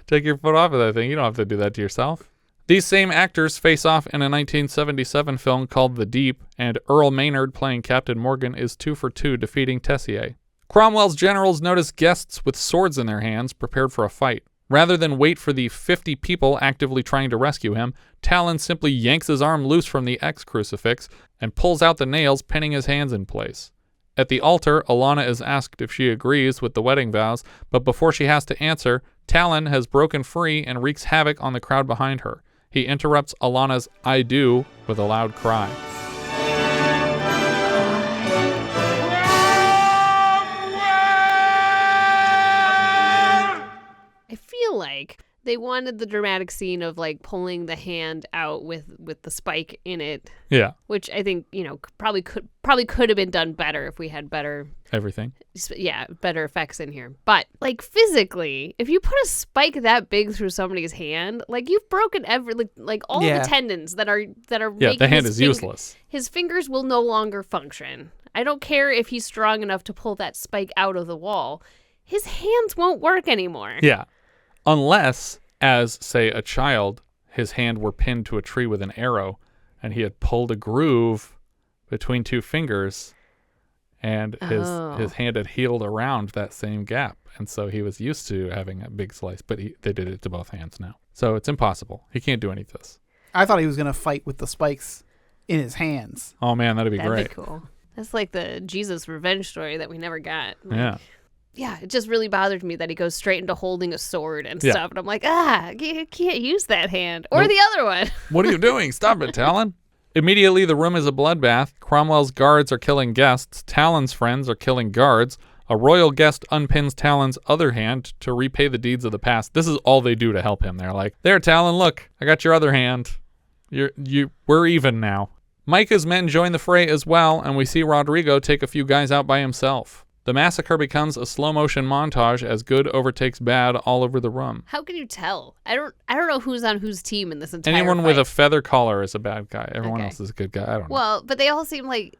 Take your foot off of that thing. You don't have to do that to yourself. These same actors face off in a 1977 film called The Deep, and Earl Maynard playing Captain Morgan is 2 for 2 defeating Tessier. Cromwell's generals notice guests with swords in their hands prepared for a fight. Rather than wait for the 50 people actively trying to rescue him, Talon simply yanks his arm loose from the X crucifix and pulls out the nails, pinning his hands in place. At the altar, Alana is asked if she agrees with the wedding vows, but before she has to answer, Talon has broken free and wreaks havoc on the crowd behind her. He interrupts Alana's "I do" with a loud cry. I feel like They wanted the dramatic scene of like pulling the hand out with the spike in it. Yeah. Which I think, probably could have been done better if we had better everything. Yeah, better effects in here. But like physically, if you put a spike that big through somebody's hand, like you've broken all the tendons that are Yeah, the hand is useless. His fingers will no longer function. I don't care if he's strong enough to pull that spike out of the wall. His hands won't work anymore. Yeah. Unless, as, say, a child, his hand were pinned to a tree with an arrow, and he had pulled a groove between two fingers, and his hand had healed around that same gap. And so he was used to having a big slice, but they did it to both hands now. So it's impossible. He can't do any of this. I thought he was going to fight with the spikes in his hands. Oh, man, that'd be great. That'd be cool. That's like the Jesus revenge story that we never got. Yeah. Yeah, it just really bothered me that he goes straight into holding a sword and stuff. And I'm like, you can't use that hand. Or the other one. What are you doing? Stop it, Talon. Immediately, the room is a bloodbath. Cromwell's guards are killing guests. Talon's friends are killing guards. A royal guest unpins Talon's other hand to repay the deeds of the past. This is all they do to help him. They're like, there, Talon, look, I got your other hand. We're even now. Mikah's men join the fray as well, and we see Rodrigo take a few guys out by himself. The massacre becomes a slow-motion montage as good overtakes bad all over the room. How can you tell? I don't know who's on whose team in this entire Anyone fight. with a feather collar is a bad guy. Everyone else is a good guy. I don't know. Well, but they all seem like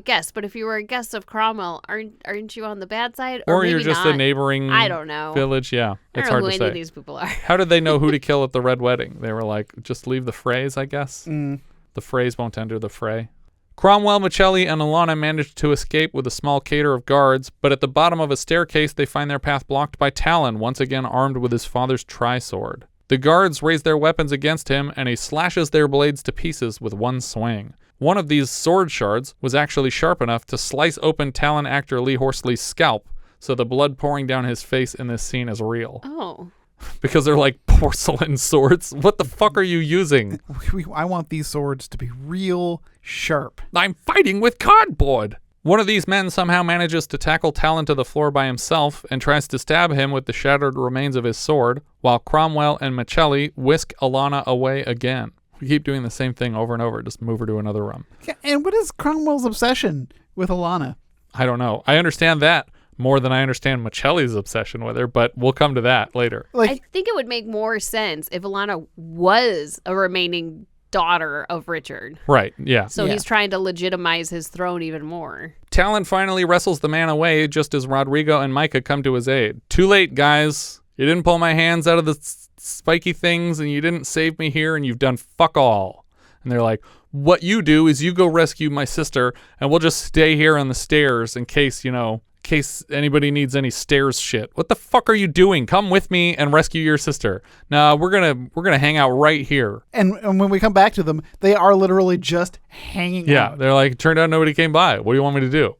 guests. But if you were a guest of Cromwell, aren't you on the bad side? Or you're maybe just not? a neighboring I don't know. village. Yeah, I it's don't hard know to who say. any of these people are. How did they know who to kill at the Red Wedding? They were like, just leave the frays, I guess. The frays won't enter the fray. Cromwell, Machelli, and Alana managed to escape with a small cater of guards, but at the bottom of a staircase they find their path blocked by Talon, once again armed with his father's tri-sword. The guards raise their weapons against him, and he slashes their blades to pieces with one swing. One of these sword shards was actually sharp enough to slice open Talon actor Lee Horsley's scalp, so the blood pouring down his face in this scene is real. Oh. Because they're like porcelain swords. What the fuck are you using? I want these swords to be real sharp. I'm fighting with cardboard. One of these men somehow manages to tackle Talon to the floor by himself and tries to stab him with the shattered remains of his sword, while Cromwell and Machelli whisk Alana away again. We keep doing the same thing over and over. Just move her to another room. Yeah, and what is Cromwell's obsession with Alana? I don't know. I understand that more than I understand Machelli's obsession with her, but we'll come to that later. I think it would make more sense if Alana was a remaining daughter of Richard. Right, yeah. So he's trying to legitimize his throne even more. Talon finally wrestles the man away just as Rodrigo and Mikah come to his aid. Too late, guys. You didn't pull my hands out of the spiky things, and you didn't save me here, and you've done fuck all. And they're like, what you do is you go rescue my sister, and we'll just stay here on the stairs in case, in case anybody needs any stairs shit. What the fuck are you doing? Come with me and rescue your sister. No, we're gonna hang out right here. And when we come back to them, they are literally just hanging out. Yeah, they're like, turned out nobody came by. What do you want me to do?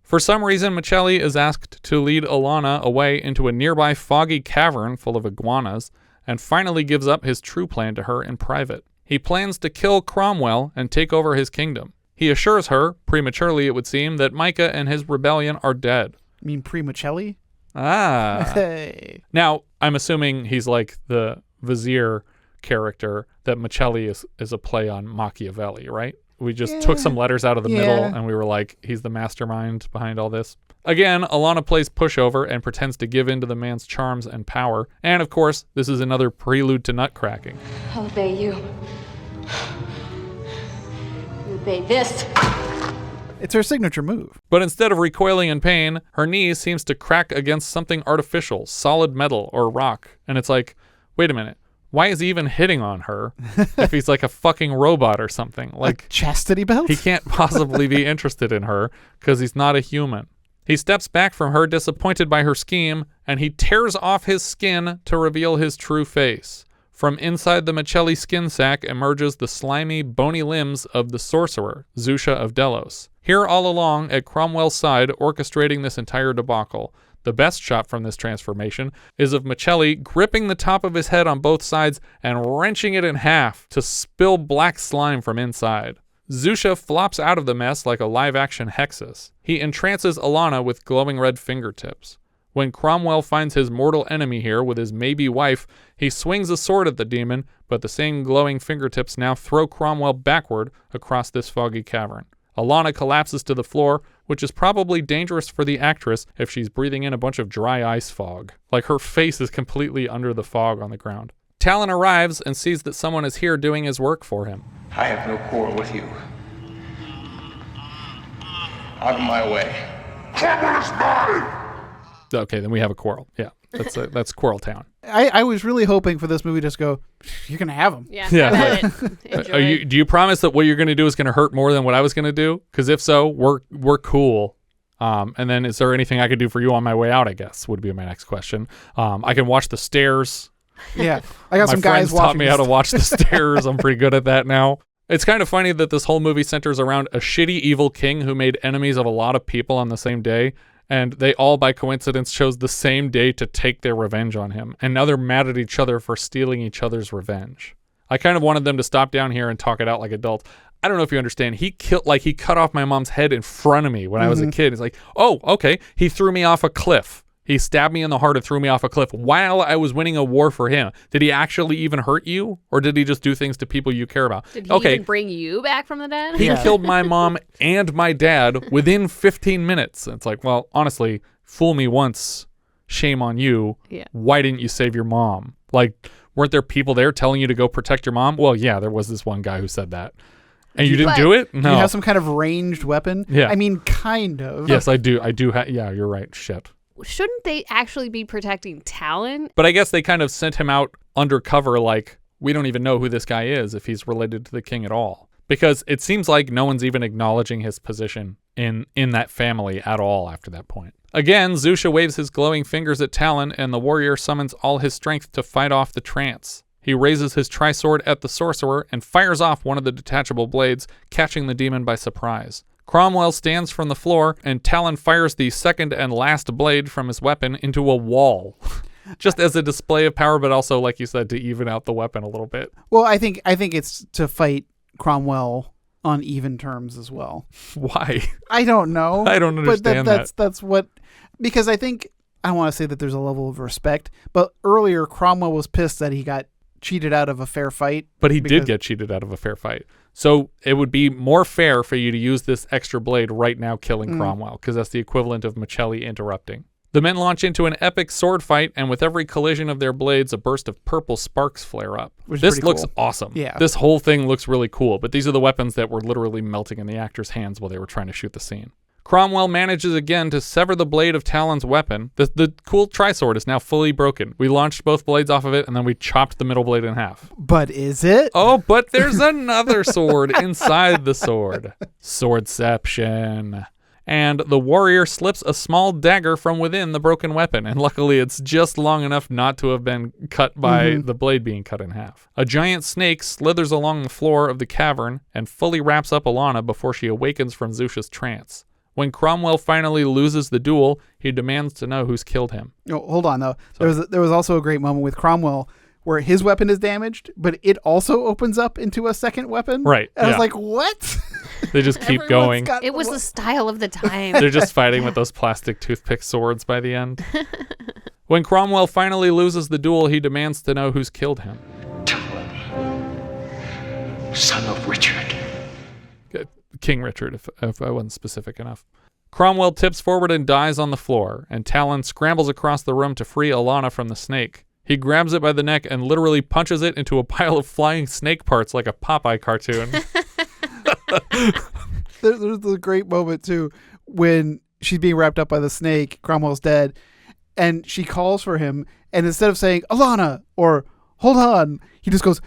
For some reason, Machelli is asked to lead Alana away into a nearby foggy cavern full of iguanas, and finally gives up his true plan to her in private. He plans to kill Cromwell and take over his kingdom. He assures her, prematurely it would seem, that Mikah and his rebellion are dead. You mean pre-Machelli? Ah. Hey. Now, I'm assuming he's like the vizier character, that Machelli is a play on Machiavelli, right? We just took some letters out of the middle and we were like, he's the mastermind behind all this. Again, Alana plays pushover and pretends to give in to the man's charms and power. And of course, this is another prelude to nutcracking. I'll obey you. You obey this. It's her signature move. But instead of recoiling in pain, her knee seems to crack against something artificial, solid metal or rock. And it's like, wait a minute. Why is he even hitting on her if he's like a fucking robot or something? Like a chastity belt? He can't possibly be interested in her because he's not a human. He steps back from her, disappointed by her scheme, and he tears off his skin to reveal his true face. From inside the Machelli skin sack emerges the slimy, bony limbs of the Sorcerer, Xusia of Delos. Here all along, at Cromwell's side, orchestrating this entire debacle. The best shot from this transformation is of Machelli gripping the top of his head on both sides and wrenching it in half to spill black slime from inside. Xusia flops out of the mess like a live-action Hexus. He entrances Alana with glowing red fingertips. When Cromwell finds his mortal enemy here with his maybe wife, he swings a sword at the demon, but the same glowing fingertips now throw Cromwell backward across this foggy cavern. Alana collapses to the floor, which is probably dangerous for the actress if she's breathing in a bunch of dry ice fog. Like her face is completely under the fog on the ground. Talon arrives and sees that someone is here doing his work for him. I have no quarrel with you. Out of my way. Someone is mine! Okay, then we have a quarrel. Yeah, that's Quarrel Town. I was really hoping for this movie just go, you can have them. Yeah. Do you promise that what you're going to do is going to hurt more than what I was going to do? Because if so, we're cool. And then is there anything I could do for you on my way out, I guess, would be my next question. I can watch the stairs. Yeah, I got some guys watching. My friends taught me how to watch the stairs. I'm pretty good at that now. It's kind of funny that this whole movie centers around a shitty evil king who made enemies of a lot of people on the same day. And they all, by coincidence, chose the same day to take their revenge on him. And now they're mad at each other for stealing each other's revenge. I kind of wanted them to stop down here and talk it out like adults. I don't know if you understand. He cut off my mom's head in front of me when I was a kid. He's like, oh, okay. He threw me off a cliff. He stabbed me in the heart and threw me off a cliff while I was winning a war for him. Did he actually even hurt you? Or did he just do things to people you care about? Did he even bring you back from the dead? He killed my mom and my dad within 15 minutes. It's like, well, honestly, fool me once, shame on you. Yeah. Why didn't you save your mom? Like, weren't there people there telling you to go protect your mom? Well, yeah, there was this one guy who said that. And you didn't do it? No. You have some kind of ranged weapon? Yeah. I mean, kind of. Yes, I do. Yeah, you're right. Shit. Shouldn't they actually be protecting Talon? But I guess they kind of sent him out undercover like, we don't even know who this guy is if he's related to the king at all. Because it seems like no one's even acknowledging his position in that family at all after that point. Again, Xusia waves his glowing fingers at Talon, and the warrior summons all his strength to fight off the trance. He raises his tri-sword at the sorcerer and fires off one of the detachable blades, catching the demon by surprise. Cromwell stands from the floor, and Talon fires the second and last blade from his weapon into a wall. Just as a display of power, but also, like you said, to even out the weapon a little bit. Well, I think it's to fight Cromwell on even terms as well. Why? I don't know. I don't understand but that's what, because I think, I want to say that there's a level of respect, but earlier Cromwell was pissed that he got cheated out of a fair fight. But he did get cheated out of a fair fight. So it would be more fair for you to use this extra blade right now killing Cromwell, because that's the equivalent of Machelli interrupting. The men launch into an epic sword fight, and with every collision of their blades, a burst of purple sparks flare up. This looks awesome. Yeah. This whole thing looks really cool, but these are the weapons that were literally melting in the actors' hands while they were trying to shoot the scene. Cromwell manages again to sever the blade of Talon's weapon. The cool tri-sword is now fully broken. We launched both blades off of it, and then we chopped the middle blade in half. But is it? Oh, but there's another sword inside the sword. Swordception. And the warrior slips a small dagger from within the broken weapon, and luckily it's just long enough not to have been cut by the blade being cut in half. A giant snake slithers along the floor of the cavern and fully wraps up Alana before she awakens from Xusia's trance. When Cromwell finally loses the duel, he demands to know who's killed him. Oh, hold on, though. There was also a great moment with Cromwell where his weapon is damaged, but it also opens up into a second weapon. Right. And I was like, what? They just keep going. It was the style of the time. They're just fighting with those plastic toothpick swords by the end. When Cromwell finally loses the duel, he demands to know who's killed him. Talon, son of Richard. King Richard, if I wasn't specific enough. Cromwell tips forward and dies on the floor, and Talon scrambles across the room to free Alana from the snake. He grabs it by the neck and literally punches it into a pile of flying snake parts like a Popeye cartoon. There's a great moment, too, when she's being wrapped up by the snake, Cromwell's dead, and she calls for him, and instead of saying, Alana, or hold on, he just goes,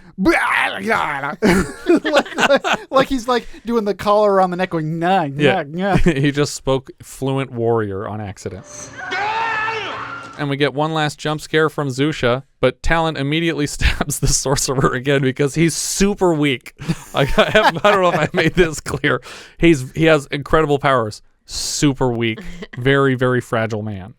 like he's like doing the collar around the neck going, nah. He just spoke fluent warrior on accident. And we get one last jump scare from Xusia, but Talon immediately stabs the sorcerer again because he's super weak. I don't know if I made this clear. He has incredible powers. Super weak. Very, very fragile man.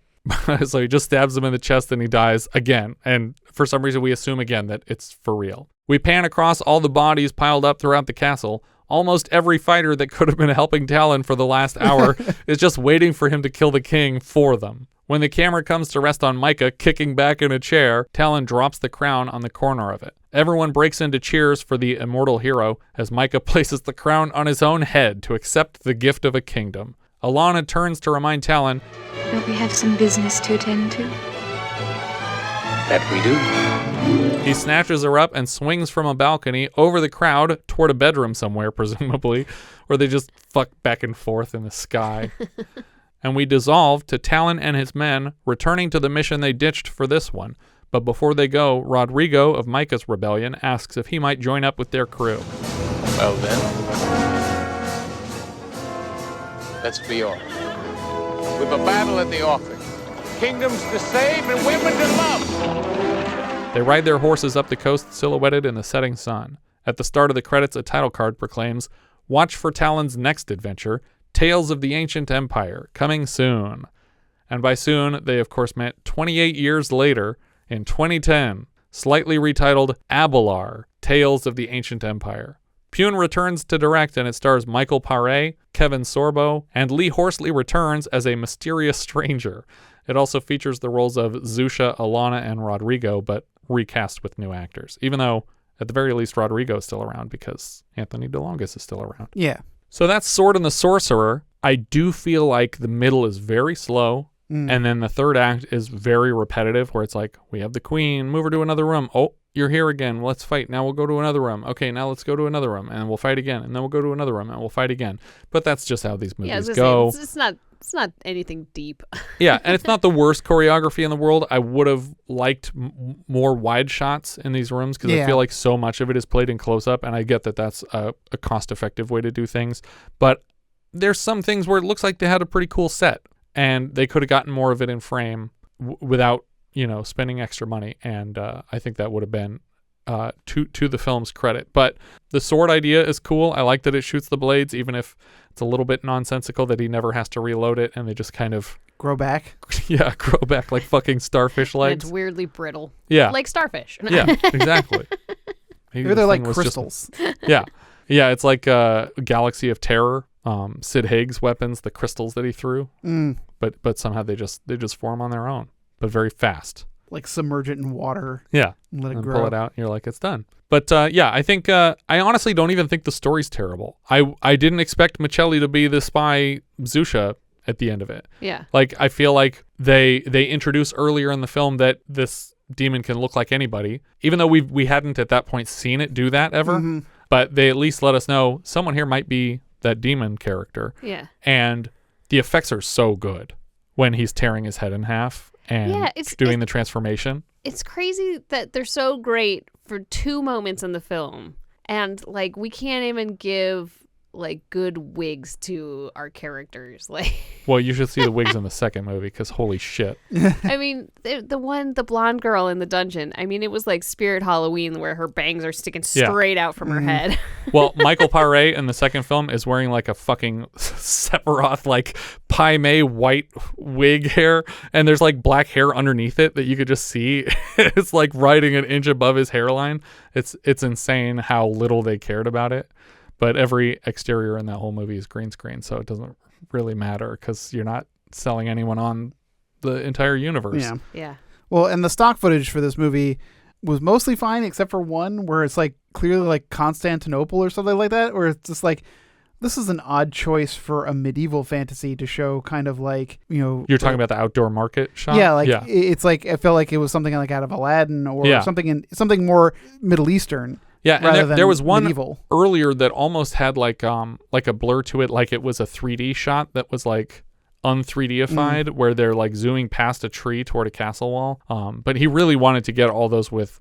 So he just stabs him in the chest and he dies again. And for some reason we assume again that it's for real. We pan across all the bodies piled up throughout the castle. Almost every fighter that could have been helping Talon for the last hour is just waiting for him to kill the king for them. When the camera comes to rest on Mikah kicking back in a chair, Talon drops the crown on the corner of it. Everyone breaks into cheers for the immortal hero as Mikah places the crown on his own head to accept the gift of a kingdom. Alana turns to remind Talon, "Don't we have some business to attend to?" That we do. He snatches her up and swings from a balcony over the crowd toward a bedroom somewhere, presumably, where they just fuck back and forth in the sky. And we dissolve to Talon and his men returning to the mission they ditched for this one. But before they go, Rodrigo of Mikah's rebellion asks if he might join up with their crew. Well then, let's be off. We've a battle at the offing. Kingdoms to save and women to love. They ride their horses up the coast silhouetted in the setting sun. At the start of the credits, a title card proclaims, "Watch for Talon's next adventure, Tales of the Ancient Empire, coming soon." And by soon, they of course meant 28 years later, in 2010, slightly retitled Abelard, Tales of the Ancient Empire. Pyun returns to direct, and it stars Michael Paré, Kevin Sorbo, and Lee Horsley returns as a mysterious stranger. It also features the roles of Xusia, Alana, and Rodrigo, but recast with new actors, even though, at the very least, Rodrigo is still around because Anthony DeLongis is still around. Yeah. So that's Sword and the Sorcerer. I do feel like the middle is very slow, and then the third act is very repetitive, where it's like, we have the queen, move her to another room. Oh, you're here again. Let's fight. Now we'll go to another room. Okay, now let's go to another room, and we'll fight again. And then we'll go to another room, and we'll fight again. But that's just how these movies go. Say, it's not anything deep. Yeah, and it's not the worst choreography in the world. I would have liked more wide shots in these rooms because I feel like so much of it is played in close-up, and I get that that's a cost-effective way to do things. But there's some things where it looks like they had a pretty cool set, and they could have gotten more of it in frame without, spending extra money. And I think that would have been to the film's credit. But the sword idea is cool. I like that it shoots the blades, even if it's a little bit nonsensical that he never has to reload it, and they just kind of grow back. Yeah, grow back like fucking starfish legs. And it's weirdly brittle. Yeah, like starfish. Yeah, exactly. Maybe they're like crystals. Yeah, it's like a Galaxy of Terror. Sid Haig's weapons, the crystals that he threw, but somehow they just form on their own, but very fast. Like submerge it in water. Yeah, and let it and grow. Pull it out, and you're like, it's done. But I think I honestly don't even think the story's terrible. I didn't expect Machelli to be the spy Xusia at the end of it. Yeah, like I feel like they introduce earlier in the film that this demon can look like anybody, even though we hadn't at that point seen it do that ever. But they at least let us know someone here might be that demon character. Yeah. And the effects are so good when he's tearing his head in half and doing the transformation. It's crazy that they're so great for 2 moments in the film. And like we can't even give like good wigs to our characters. Like well, you should see the wigs in the second movie because holy shit. I mean, the blonde girl in the dungeon, I mean, it was like Spirit Halloween where her bangs are sticking straight out from her head. Well, Michael Paré in the second film is wearing like a fucking Sephiroth like Pai Mei white wig hair, and there's like black hair underneath it that you could just see. It's like riding an inch above his hairline. It's insane how little they cared about it. But every exterior in that whole movie is green screen, so it doesn't really matter because you're not selling anyone on the entire universe. Yeah. Well, and the stock footage for this movie was mostly fine, except for one where it's like clearly like Constantinople or something like that, where it's just like, this is an odd choice for a medieval fantasy to show kind of like, You're talking about the outdoor market shot? Yeah, it's like, I felt like it was something like out of Aladdin or something more Middle Eastern. Yeah, and there was one medieval. Earlier that almost had like a blur to it, like it was a 3D shot that was like un-3Dified, where they're like zooming past a tree toward a castle wall. But he really wanted to get all those with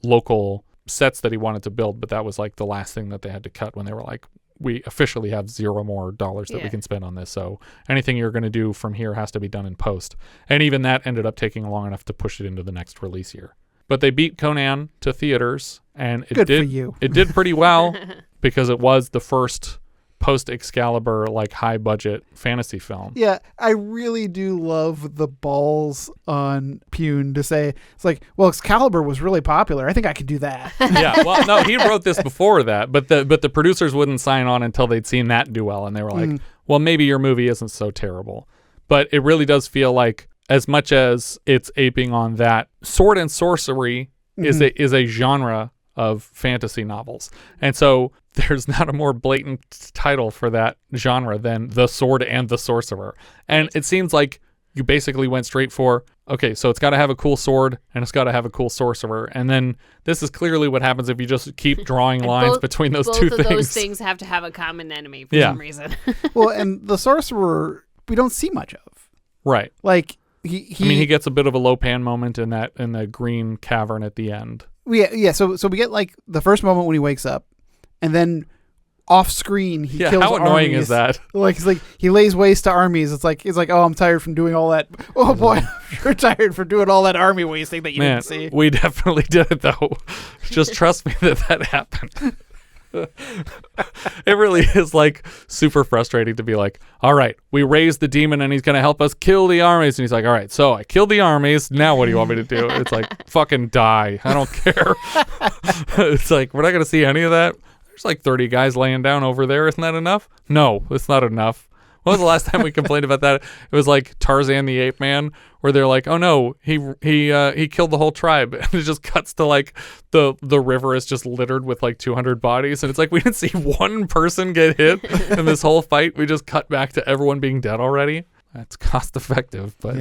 local sets that he wanted to build, but that was like the last thing that they had to cut when they were like, we officially have $0 more that we can spend on this, so anything you're going to do from here has to be done in post. And even that ended up taking long enough to push it into the next release year. But they beat Conan to theaters, and it did pretty well because it was the first post-Excalibur like high-budget fantasy film. Yeah, I really do love the balls on Pyun to say, it's like, well, Excalibur was really popular. I think I could do that. Yeah, well, no, he wrote this before that, but the producers wouldn't sign on until they'd seen that do well, and they were like, well, maybe your movie isn't so terrible. But it really does feel like as much as it's aping on that, sword and sorcery is a genre of fantasy novels. And so there's not a more blatant title for that genre than The Sword and the Sorcerer. And it seems like you basically went straight for, okay, so it's got to have a cool sword and it's got to have a cool sorcerer. And then this is clearly what happens if you just keep drawing lines between those two things. Both of those things have to have a common enemy for some reason. Well, and the sorcerer, we don't see much of. Right. Like, he gets a bit of a Lopan moment in the green cavern at the end. Yeah. So we get like the first moment when he wakes up, and then off screen he kills how annoying armies. is that? Like he lays waste to armies. It's like he's like, oh, I'm tired from doing all that. Oh boy, you're tired from doing all that army wasting that you didn't see. We definitely did it though. Just trust me that happened. It really is like super frustrating to be like, all right, we raised the demon and he's going to help us kill the armies. And he's like, all right, so I killed the armies. Now what do you want me to do? It's like, fucking die. I don't care. It's like, we're not going to see any of that. There's like 30 guys laying down over there. Isn't that enough? No, it's not enough. When was the last time we complained about that? It was like Tarzan the Ape Man, where they're like, oh no, he killed the whole tribe. And it just cuts to like the river is just littered with like 200 bodies. And it's like, we didn't see one person get hit in this whole fight. We just cut back to everyone being dead already. That's cost effective, but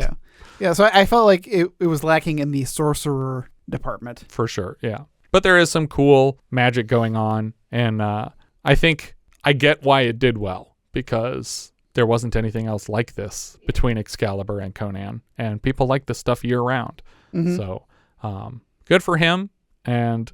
yeah. So I felt like it was lacking in the sorcerer department. For sure, yeah. But there is some cool magic going on. And I think I get why it did well, because there wasn't anything else like this between Excalibur and Conan, and people like this stuff year round. Mm-hmm. So good for him. And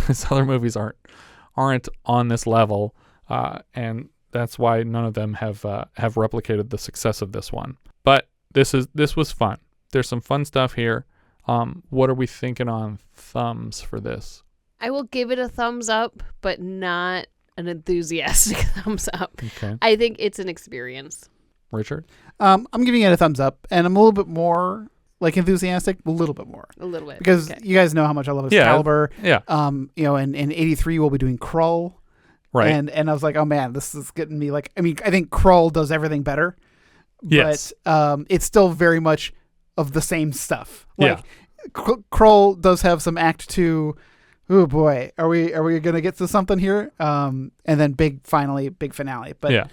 his other movies aren't on this level, and that's why none of them have replicated the success of this one. But this was fun. There's some fun stuff here. What are we thinking on thumbs for this? I will give it a thumbs up, but not an enthusiastic thumbs up. Okay. I think it's an experience. Richard? I'm giving it a thumbs up, and I'm a little bit more like enthusiastic, a little bit more. A little bit. Because you guys know how much I love Excalibur. Yeah. In 83 we'll be doing Krull. Right. And I was like, oh man, this is getting me like, I mean, I think Krull does everything better. Yes. But it's still very much of the same stuff. Like Krull does have some Act 2. Oh boy, are we gonna get to something here? And then big finale. But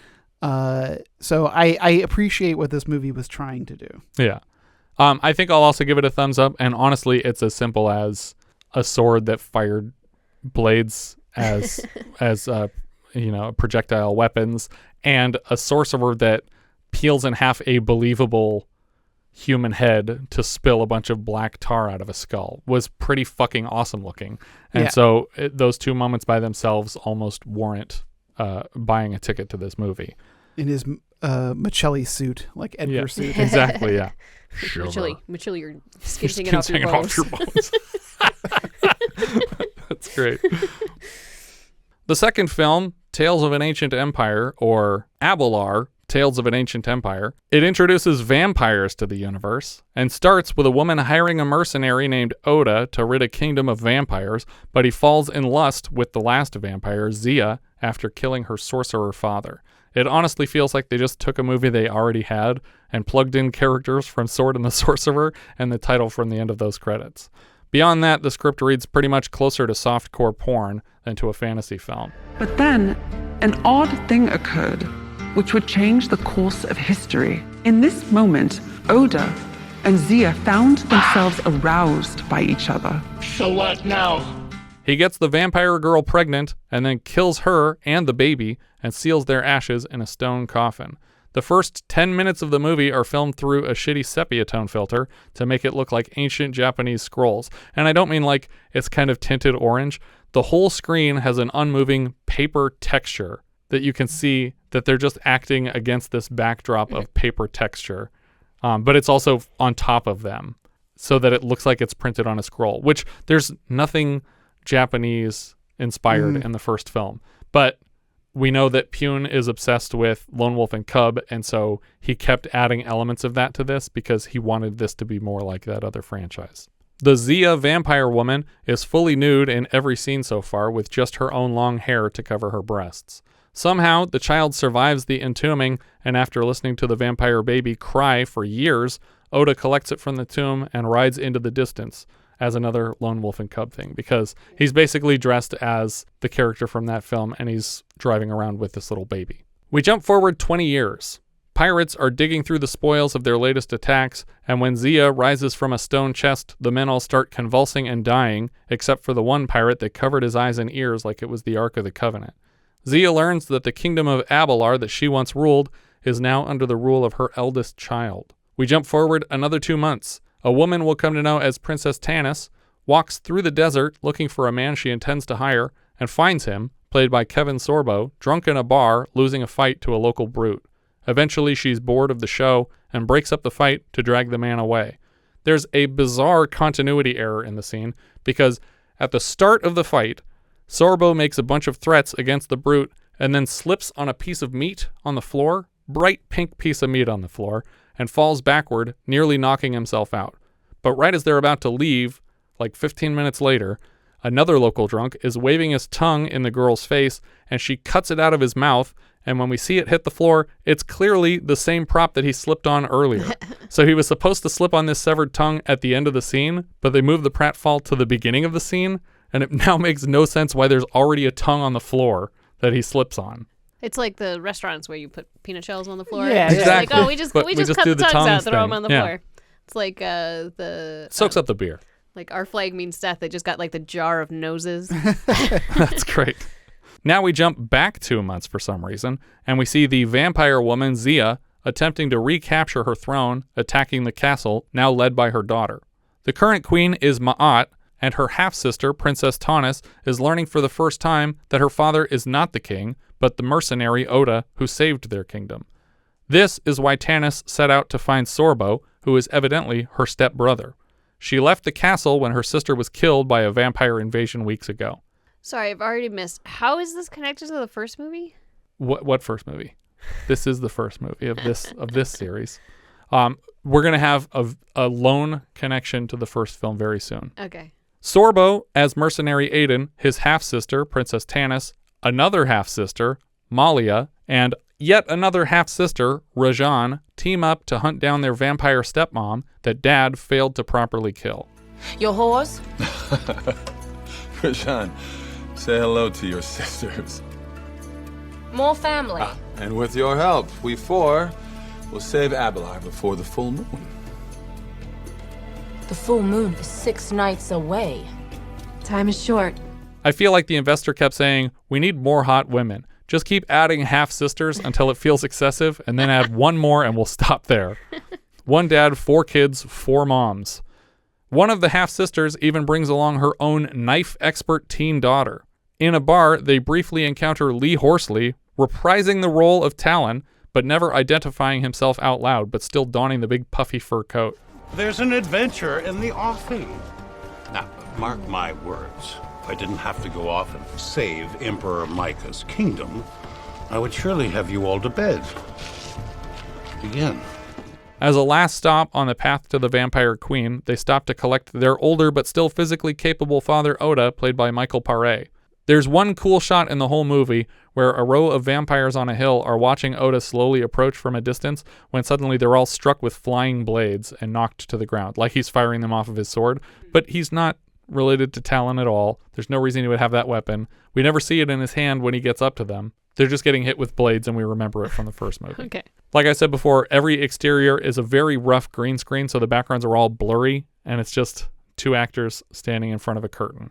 so I appreciate what this movie was trying to do. Yeah. I think I'll also give it a thumbs up. And honestly, it's as simple as a sword that fired blades as projectile weapons, and a sorcerer that peels in half a believable human head to spill a bunch of black tar out of a skull was pretty fucking awesome looking. And so those two moments by themselves almost warrant buying a ticket to this movie. In his Machelli suit, like Edgar suit. Exactly, yeah. Machelli, you're skin off your bones. That's great. The second film, Tales of an Ancient Empire, or Abelard, Tales of an Ancient Empire. It introduces vampires to the universe and starts with a woman hiring a mercenary named Oda to rid a kingdom of vampires, but he falls in lust with the last vampire, Xusia, after killing her sorcerer father. It honestly feels like they just took a movie they already had and plugged in characters from Sword and the Sorcerer and the title from the end of those credits. Beyond that, the script reads pretty much closer to softcore porn than to a fantasy film. But then, an odd thing occurred, which would change the course of history. In this moment, Oda and Xusia found themselves aroused by each other. So what now? He gets the vampire girl pregnant and then kills her and the baby and seals their ashes in a stone coffin. The first 10 minutes of the movie are filmed through a shitty sepia tone filter to make it look like ancient Japanese scrolls. And I don't mean like it's kind of tinted orange. The whole screen has an unmoving paper texture that you can see that they're just acting against this backdrop of paper texture. But it's also on top of them so that it looks like it's printed on a scroll, which there's nothing Japanese inspired in the first film. But we know that Pyun is obsessed with Lone Wolf and Cub, and so he kept adding elements of that to this because he wanted this to be more like that other franchise. The Xusia vampire woman is fully nude in every scene so far with just her own long hair to cover her breasts. Somehow, the child survives the entombing, and after listening to the vampire baby cry for years, Oda collects it from the tomb and rides into the distance as another lone wolf and cub thing, because he's basically dressed as the character from that film and he's driving around with this little baby. We jump forward 20 years. Pirates are digging through the spoils of their latest attacks, and when Xusia rises from a stone chest, the men all start convulsing and dying, except for the one pirate that covered his eyes and ears like it was the Ark of the Covenant. Xusia learns that the kingdom of Abelar that she once ruled is now under the rule of her eldest child. We jump forward another 2 months. A woman we'll come to know as Princess Tanis walks through the desert looking for a man she intends to hire, and finds him, played by Kevin Sorbo, drunk in a bar, losing a fight to a local brute. Eventually, she's bored of the show and breaks up the fight to drag the man away. There's a bizarre continuity error in the scene, because at the start of the fight, Sorbo makes a bunch of threats against the brute and then slips on a piece of meat on the floor, bright pink piece of meat on the floor, and falls backward, nearly knocking himself out. But right as they're about to leave, like 15 minutes later, another local drunk is waving his tongue in the girl's face, and she cuts it out of his mouth, and when we see it hit the floor, it's clearly the same prop that he slipped on earlier. So he was supposed to slip on this severed tongue at the end of the scene, but they moved the pratfall to the beginning of the scene, and it now makes no sense why there's already a tongue on the floor that he slips on. It's like the restaurants where you put peanut shells on the floor. Yeah, It's exactly. like, oh, we just cut do the the tongues out, tongues throw them thing. on the Yeah. floor. It's like the Soaks up the beer. like our flag means death. They just got like the jar of noses. That's great. Now we jump back 2 months for some reason, and we see the vampire woman, Xusia, attempting to recapture her throne, attacking the castle, now led by her daughter. The current queen is Ma'at, and her half-sister, Princess Tanis, is learning for the first time that her father is not the king, but the mercenary Oda who saved their kingdom. This is why Tanis set out to find Sorbo, who is evidently her stepbrother. She left the castle when her sister was killed by a vampire invasion weeks ago. Sorry, I've already missed. How is this connected to the first movie? What first movie? This is the first movie of this series. We're gonna have a lone connection to the first film very soon. Okay. Sorbo as mercenary Aiden, his half-sister, Princess Tanis, another half-sister, Malia, and yet another half-sister, Rajan, team up to hunt down their vampire stepmom that Dad failed to properly kill. Your horse? Rajan, say hello to your sisters. More family. And with your help, we four will save Abelar before the full moon. The full moon is 6 nights away. Time is short. I feel like the investor kept saying, we need more hot women. Just keep adding half-sisters until it feels excessive, and then add one more and we'll stop there. 1 dad, 4 kids, 4 moms. One of the half-sisters even brings along her own knife-expert teen daughter. In a bar, they briefly encounter Lee Horsley, reprising the role of Talon, but never identifying himself out loud, but still donning the big puffy fur coat. There's an adventure in the offing. Now, mark my words. If I didn't have to go off and save Emperor Mikah's kingdom, I would surely have you all to bed. Begin. As a last stop on the path to the Vampire Queen, they stop to collect their older but still physically capable father Oda, played by Michael Paré. There's one cool shot in the whole movie where a row of vampires on a hill are watching Oda slowly approach from a distance when suddenly they're all struck with flying blades and knocked to the ground, like he's firing them off of his sword. But he's not related to Talon at all. There's no reason he would have that weapon. We never see it in his hand when he gets up to them. They're just getting hit with blades, and we remember it from the first movie. Okay. Like I said before, every exterior is a very rough green screen, so the backgrounds are all blurry, and it's just 2 actors standing in front of a curtain.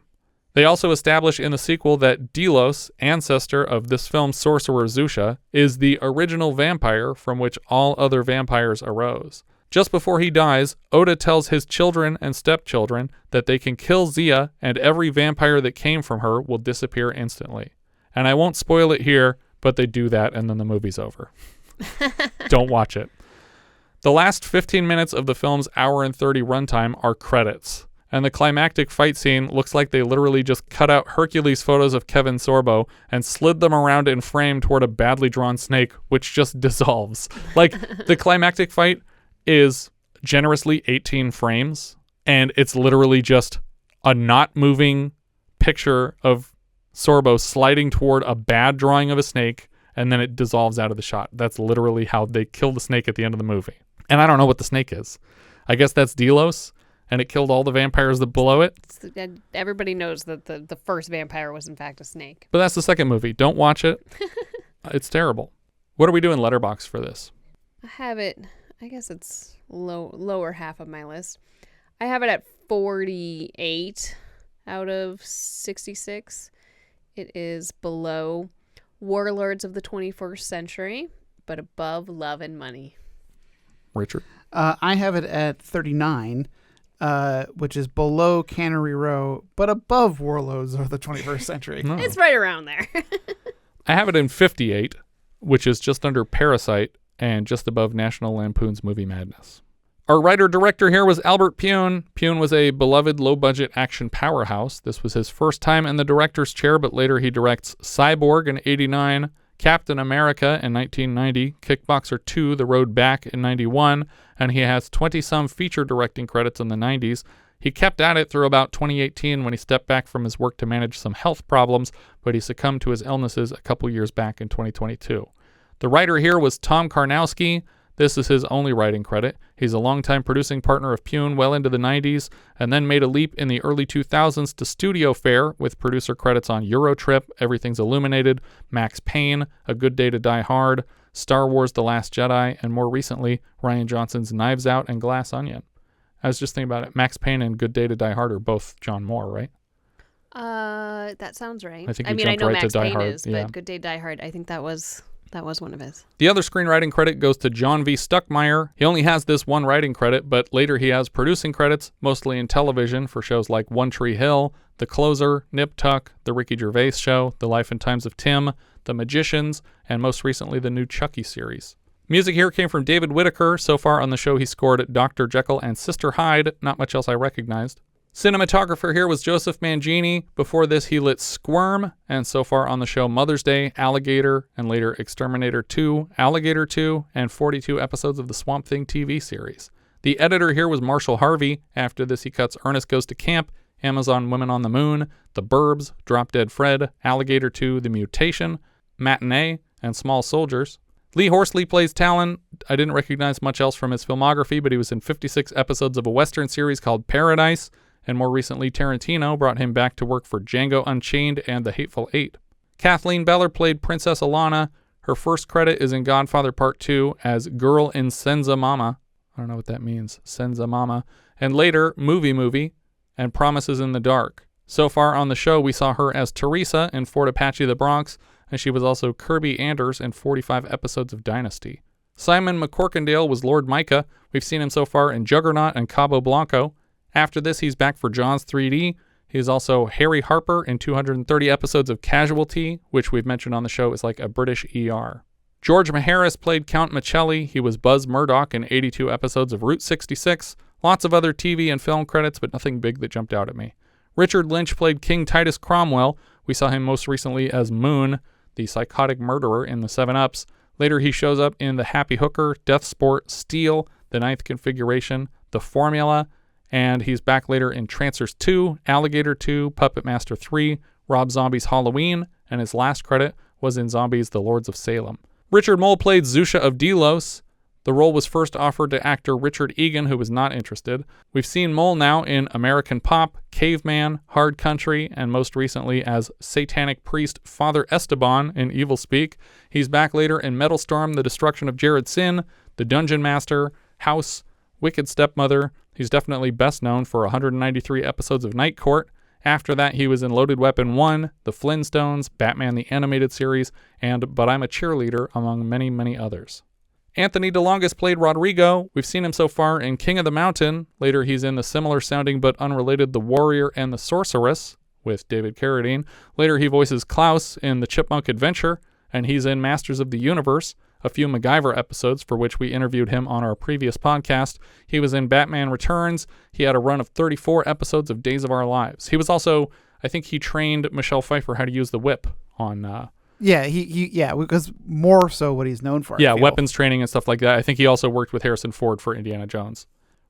They also establish in the sequel that Delos, ancestor of this film's sorcerer Xusia, is the original vampire from which all other vampires arose. Just before he dies, Oda tells his children and stepchildren that they can kill Xusia and every vampire that came from her will disappear instantly. And I won't spoil it here, but they do that and then the movie's over. Don't watch it. The last 15 minutes of the film's hour and 30 runtime are credits. And the climactic fight scene looks like they literally just cut out Hercules photos of Kevin Sorbo and slid them around in frame toward a badly drawn snake, which just dissolves. Like, the climactic fight is generously 18 frames, and it's literally just a not moving picture of Sorbo sliding toward a bad drawing of a snake, and then it dissolves out of the shot. That's literally how they kill the snake at the end of the movie. And I don't know what the snake is. I guess that's Delos, and it killed all the vampires that below it. Everybody knows that the first vampire was in fact a snake. But that's the second movie. Don't watch it. It's terrible. What are we doing Letterboxd for this? I have it, I guess it's lower half of my list. I have it at 48 out of 66. It is below Warlords of the 21st Century, but above Love and Money. Richard? I have it at 39, which is below Cannery Row, but above Warlords of the 21st Century. No. It's right around there. I have it in 58, which is just under Parasite and just above National Lampoon's Movie Madness. Our writer-director here was Albert Pyun. Pyun was a beloved low-budget action powerhouse. This was his first time in the director's chair, but later he directs Cyborg in 89, Captain America in 1990, Kickboxer 2, The Road Back in 91, and he has 20-some feature directing credits in the 90s. He kept at it through about 2018 when he stepped back from his work to manage some health problems, but he succumbed to his illnesses a couple years back in 2022. The writer here was Tom Karnowski. This is his only writing credit. He's a longtime producing partner of Pyun well into the 90s, and then made a leap in the early 2000s to studio fare with producer credits on Eurotrip, Everything's Illuminated, Max Payne, A Good Day to Die Hard, Star Wars The Last Jedi, and more recently, Rian Johnson's Knives Out and Glass Onion. I was just thinking about it. Max Payne and Good Day to Die Hard are both John Moore, right? That sounds right. I think I know right Max to Die Payne Hard, is, yeah. but Good Day Die Hard, I think that was one of his. The other screenwriting credit goes to John V. Stuckmeyer. He only has this one writing credit, but later he has producing credits, mostly in television for shows like One Tree Hill, The Closer, Nip Tuck, The Ricky Gervais Show, The Life and Times of Tim, The Magicians, and most recently the new Chucky series. Music here came from David Whitaker. So far on the show he scored Dr. Jekyll and Sister Hyde, not much else I recognized. Cinematographer here was Joseph Mangini. Before this, he lit Squirm, and so far on the show, Mother's Day, Alligator, and later Exterminator 2, Alligator 2, and 42 episodes of the Swamp Thing TV series. The editor here was Marshall Harvey. After this, he cuts Ernest Goes to Camp, Amazon Women on the Moon, The Burbs, Drop Dead Fred, Alligator 2, The Mutation, Matinee, and Small Soldiers. Lee Horsley plays Talon. I didn't recognize much else from his filmography, but he was in 56 episodes of a Western series called Paradise. And more recently, Tarantino brought him back to work for Django Unchained and The Hateful Eight. Kathleen Beller played Princess Alana. Her first credit is in Godfather Part 2 as Girl in Senza Mama. I don't know what that means, Senza Mama. And later, Movie, and Promises in the Dark. So far on the show, we saw her as Teresa in Fort Apache the Bronx, and she was also Kirby Anders in 45 episodes of Dynasty. Simon MacCorkindale was Lord Mikah. We've seen him so far in Juggernaut and Cabo Blanco. After this, he's back for Jaws 3D. He's also Harry Harper in 230 episodes of Casualty, which we've mentioned on the show is like a British ER. George Maharis played Count Machelli. He was Buzz Murdoch in 82 episodes of Route 66. Lots of other TV and film credits, but nothing big that jumped out at me. Richard Lynch played King Titus Cromwell. We saw him most recently as Moon, the psychotic murderer in the 7-Ups. Later, he shows up in The Happy Hooker, Death Sport, Steel, The Ninth Configuration, The Formula, and he's back later in Trancers 2, Alligator 2, Puppet Master 3, Rob Zombie's Halloween, and his last credit was in Zombies The Lords of Salem. Richard Moll played Xusia of Delos. The role was first offered to actor Richard Egan, who was not interested. We've seen Moll now in American Pop, Caveman, Hard Country, and most recently as Satanic Priest Father Esteban in Evil Speak. He's back later in Metal Storm, The Destruction of Jared Sin, The Dungeon Master, House, Wicked Stepmother. He's definitely best known for 193 episodes of Night Court. After that, he was in Loaded Weapon 1, The Flintstones, Batman the Animated Series, and But I'm a Cheerleader, among many, many others. Anthony DeLongis played Rodrigo. We've seen him so far in King of the Mountain. Later, he's in the similar sounding but unrelated The Warrior and the Sorceress with David Carradine. Later, he voices Klaus in The Chipmunk Adventure, and he's in Masters of the Universe, a few MacGyver episodes for which we interviewed him on our previous podcast. He was in Batman Returns. He had a run of 34 episodes of Days of Our Lives. He was also, I think he trained Michelle Pfeiffer how to use the whip on... because more so what he's known for. Yeah, weapons training and stuff like that. I think he also worked with Harrison Ford for Indiana Jones.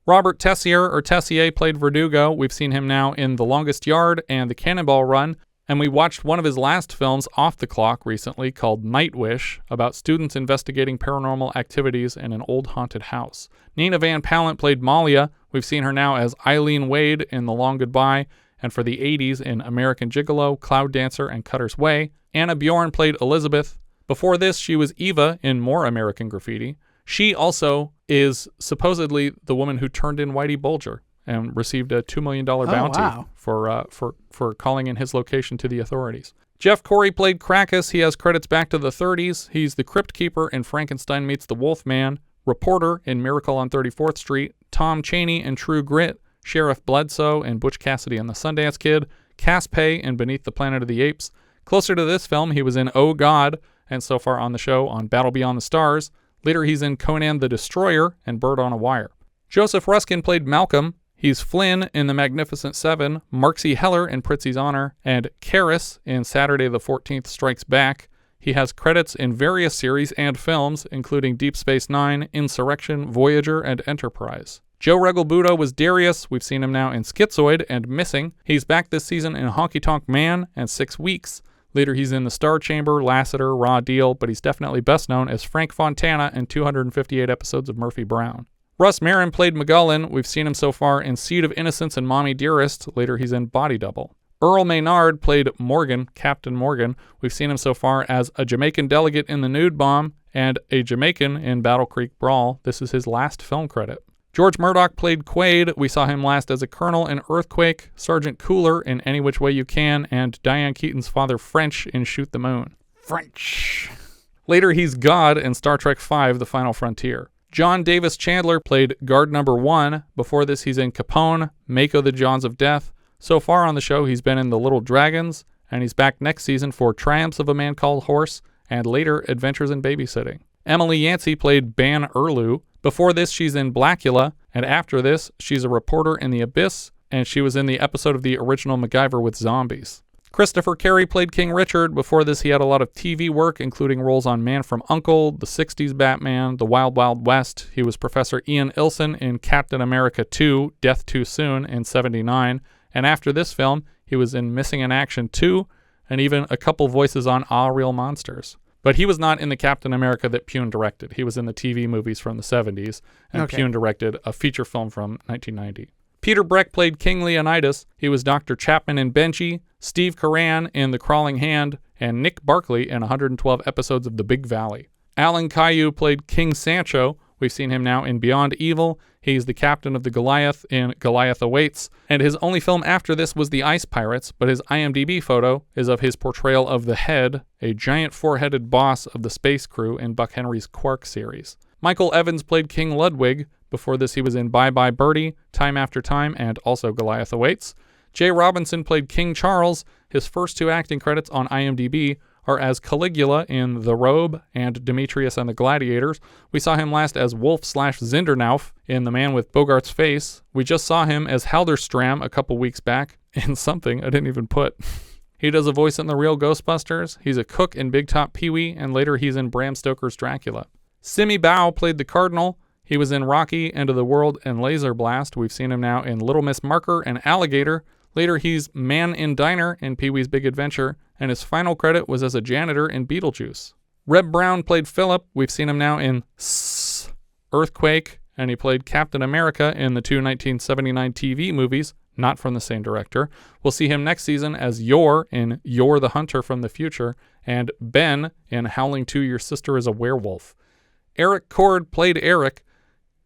Robert Tessier, or Tessier, played Verdugo. We've seen him now in The Longest Yard and The Cannonball Run. And we watched one of his last films off the clock recently called Night Wish, about students investigating paranormal activities in an old haunted house. Nina Van Pallandt played Malia. We've seen her now as Eileen Wade in The Long Goodbye, and for the 80s in American Gigolo, Cloud Dancer, and Cutter's Way. Anna Bjorn played Elizabeth. Before this, she was Eva in More American Graffiti. She also is supposedly the woman who turned in Whitey Bulger and received a $2 million bounty for calling in his location to the authorities. Jeff Corey played Krakus. He has credits back to the 30s. He's the Crypt Keeper in Frankenstein Meets the Wolfman, reporter in Miracle on 34th Street, Tom Chaney in True Grit, Sheriff Bledsoe in Butch Cassidy and the Sundance Kid, Cass Pay in Beneath the Planet of the Apes. Closer to this film, he was in Oh God, and so far on the show on Battle Beyond the Stars. Later, he's in Conan the Destroyer and Bird on a Wire. Joseph Ruskin played Malcolm. He's Flynn in The Magnificent Seven, Marksy Heller in Pritzi's Honor, and Karras in Saturday the 14th Strikes Back. He has credits in various series and films, including Deep Space Nine, Insurrection, Voyager, and Enterprise. Joe Regalbuto was Darius. We've seen him now in Schizoid and Missing. He's back this season in Honky Tonk Man and 6 Weeks. Later, he's in The Star Chamber, Lassiter, Raw Deal, but he's definitely best known as Frank Fontana in 258 episodes of Murphy Brown. Russ Marin played McGullen. We've seen him so far in Seed of Innocence and Mommy Dearest. Later, he's in Body Double. Earl Maynard played Morgan, Captain Morgan. We've seen him so far as a Jamaican delegate in The Nude Bomb and a Jamaican in Battle Creek Brawl. This is his last film credit. George Murdoch played Quaid. We saw him last as a colonel in Earthquake, Sergeant Cooler in Any Which Way You Can, and Diane Keaton's father French in Shoot the Moon. French. Later, he's God in Star Trek V, The Final Frontier. John Davis Chandler played Guard Number 1. Before this, he's in Capone, Mako the Johns of Death. So far on the show, he's been in The Little Dragons, and he's back next season for Triumphs of a Man Called Horse, and later Adventures in Babysitting. Emily Yancey played Ban Erlu. Before this, she's in Blackula, and after this, she's a reporter in The Abyss, and she was in the episode of the original MacGyver with zombies. Christopher Carey played King Richard. Before this, he had a lot of TV work, including roles on Man from U.N.C.L.E., the 60s Batman, The Wild Wild West. He was Professor Ian Ilson in Captain America 2, Death Too Soon in 79, and after this film, he was in Missing in Action 2, and even a couple voices on Ah Real Monsters. But he was not in the Captain America that Pyun directed. He was in the TV movies from the 70s, and Pyun directed a feature film from 1990. Peter Breck played King Leonidas. He was Dr. Chapman in Benji, Steve Carran in The Crawling Hand, and Nick Barkley in 112 episodes of The Big Valley. Alan Caillou played King Sancho. We've seen him now in Beyond Evil. He's the captain of the Goliath in Goliath Awaits. And his only film after this was The Ice Pirates, but his IMDb photo is of his portrayal of the Head, a giant four-headed boss of the space crew in Buck Henry's Quark series. Michael Evans played King Ludwig. Before this, he was in Bye Bye Birdie, Time After Time, and also Goliath Awaits. Jay Robinson played King Charles. His first 2 acting credits on IMDb are as Caligula in The Robe and Demetrius and the Gladiators. We saw him last as Wolf/Zindernauf in The Man with Bogart's Face. We just saw him as Halderstram a couple weeks back in something I didn't even put. He does a voice in The Real Ghostbusters. He's a cook in Big Top Pee-wee, and later he's in Bram Stoker's Dracula. Simi Bao played the Cardinal. He was in Rocky, End of the World, and Laser Blast. We've seen him now in Little Miss Marker and Alligator. Later, he's Man in Diner in Pee-wee's Big Adventure, and his final credit was as a janitor in Beetlejuice. Reb Brown played Philip. We've seen him now in Earthquake, and he played Captain America in the 2 1979 TV movies, not from the same director. We'll see him next season as Yor in Yor the Hunter from the Future, and Ben in Howling 2 Your Sister is a Werewolf. Eric Cord played Eric.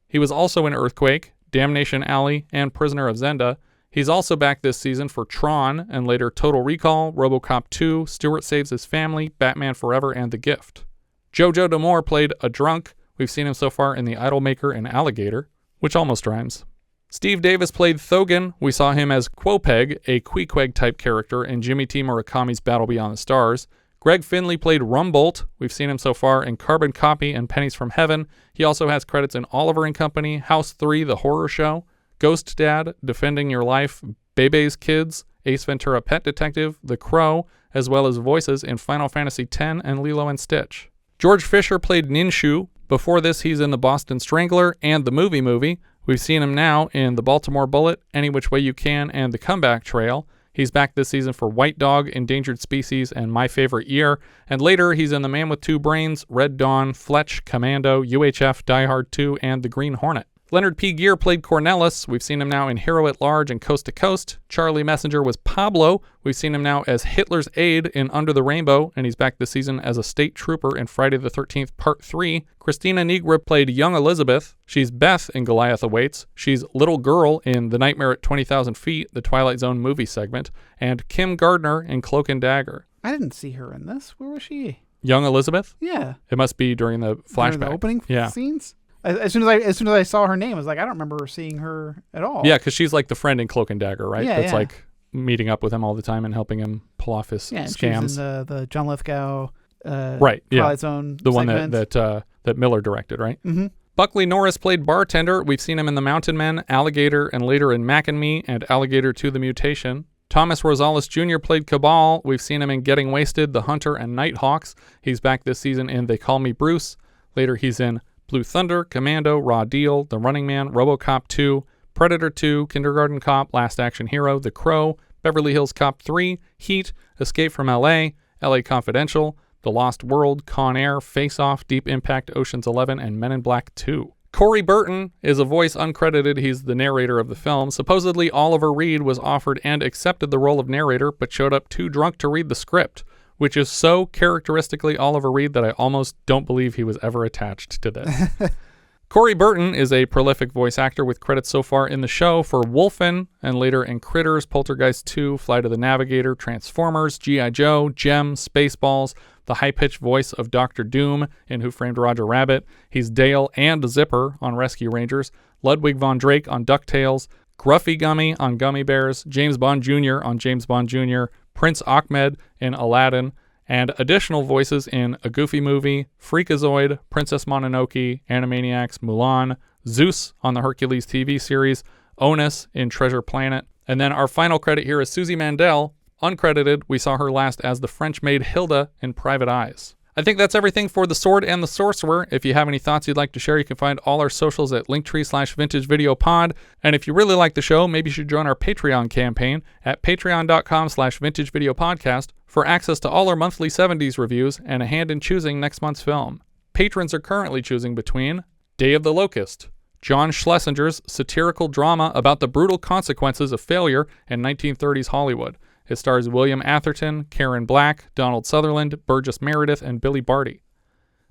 He was also in Earthquake, Damnation Alley, and Prisoner of Zenda. He's also back this season for Tron, and later Total Recall, RoboCop 2, Stuart Saves His Family, Batman Forever, and The Gift. Jojo D'Amore played a drunk. We've seen him so far in The Idolmaker and Alligator, which almost rhymes. Steve Davis played Thogan. We saw him as Quopeg, a Queequeg-type character in Jimmy T. Murakami's Battle Beyond the Stars. Greg Finley played Rumbolt. We've seen him so far in Carbon Copy and Pennies from Heaven. He also has credits in Oliver and Company, House 3, The Horror Show, Ghost Dad, Defending Your Life, Bebe's Kids, Ace Ventura Pet Detective, The Crow, as well as voices in Final Fantasy X and Lilo and Stitch. George Fisher played Ninshu. Before this, he's in The Boston Strangler and The Movie. We've seen him now in The Baltimore Bullet, Any Which Way You Can, and The Comeback Trail. He's back this season for White Dog, Endangered Species, and My Favorite Year. And later, he's in The Man with Two Brains, Red Dawn, Fletch, Commando, UHF, Die Hard 2, and The Green Hornet. Leonard P. Gear played Cornelis. We've seen him now in Hero at Large and Coast to Coast. Charlie Messenger was Pablo. We've seen him now as Hitler's aide in Under the Rainbow, and he's back this season as a state trooper in Friday the 13th Part 3. Christina Nigra played Young Elizabeth. She's Beth in Goliath Awaits. She's Little Girl in The Nightmare at 20,000 Feet, the Twilight Zone movie segment. And Kim Gardner in Cloak and Dagger. I didn't see her in this. Where was she? Young Elizabeth? Yeah. It must be during the flashback. During the opening yeah. scenes? As soon as I saw her name, I was like, I don't remember seeing her at all. Yeah, because she's like the friend in Cloak and Dagger, right? Yeah, That's like meeting up with him all the time and helping him pull off his scams. She was in the John Lithgow right, Twilight Zone the segment. one that Miller directed, right? Mm-hmm. Buckley Norris played Bartender. We've seen him in The Mountain Men, Alligator, and later in Mac and Me and Alligator 2: The Mutation. Thomas Rosales Jr. played Cabal. We've seen him in Getting Wasted, The Hunter, and Nighthawks. He's back this season in They Call Me Bruce. Later he's in Blue Thunder, Commando, Raw Deal, The Running Man, RoboCop 2, Predator 2, Kindergarten Cop, Last Action Hero, The Crow, Beverly Hills Cop 3, Heat, Escape from LA, LA Confidential, The Lost World, Con Air, Face Off, Deep Impact, Ocean's 11, and Men in Black 2. Corey Burton is a voice uncredited. He's the narrator of the film. Supposedly, Oliver Reed was offered and accepted the role of narrator, but showed up too drunk to read the script, which is so characteristically Oliver Reed that I almost don't believe he was ever attached to this. Corey Burton is a prolific voice actor with credits so far in the show for Wolfen and later in Critters, Poltergeist 2, Flight of the Navigator, Transformers, G.I. Joe, Gem, Spaceballs, the high-pitched voice of Dr. Doom in Who Framed Roger Rabbit. He's Dale and Zipper on Rescue Rangers, Ludwig von Drake on DuckTales, Gruffy Gummy on Gummy Bears, James Bond Jr. on James Bond Jr., Prince Ahmed in Aladdin, and additional voices in A Goofy Movie, Freakazoid, Princess Mononoke, Animaniacs, Mulan, Zeus on the Hercules TV series, Onus in Treasure Planet. And then our final credit here is Susie Mandel, uncredited. We saw her last as the French maid Hilda in Private Eyes. I think that's everything for The Sword and the Sorcerer. If you have any thoughts you'd like to share, you can find all our socials at linktree/vintagevideopod. And if you really like the show, maybe you should join our Patreon campaign at patreon.com/vintagevideopodcast for access to all our monthly 70s reviews and a hand in choosing next month's film. Patrons are currently choosing between Day of the Locust, John Schlesinger's satirical drama about the brutal consequences of failure in 1930s Hollywood. It stars William Atherton, Karen Black, Donald Sutherland, Burgess Meredith, and Billy Barty.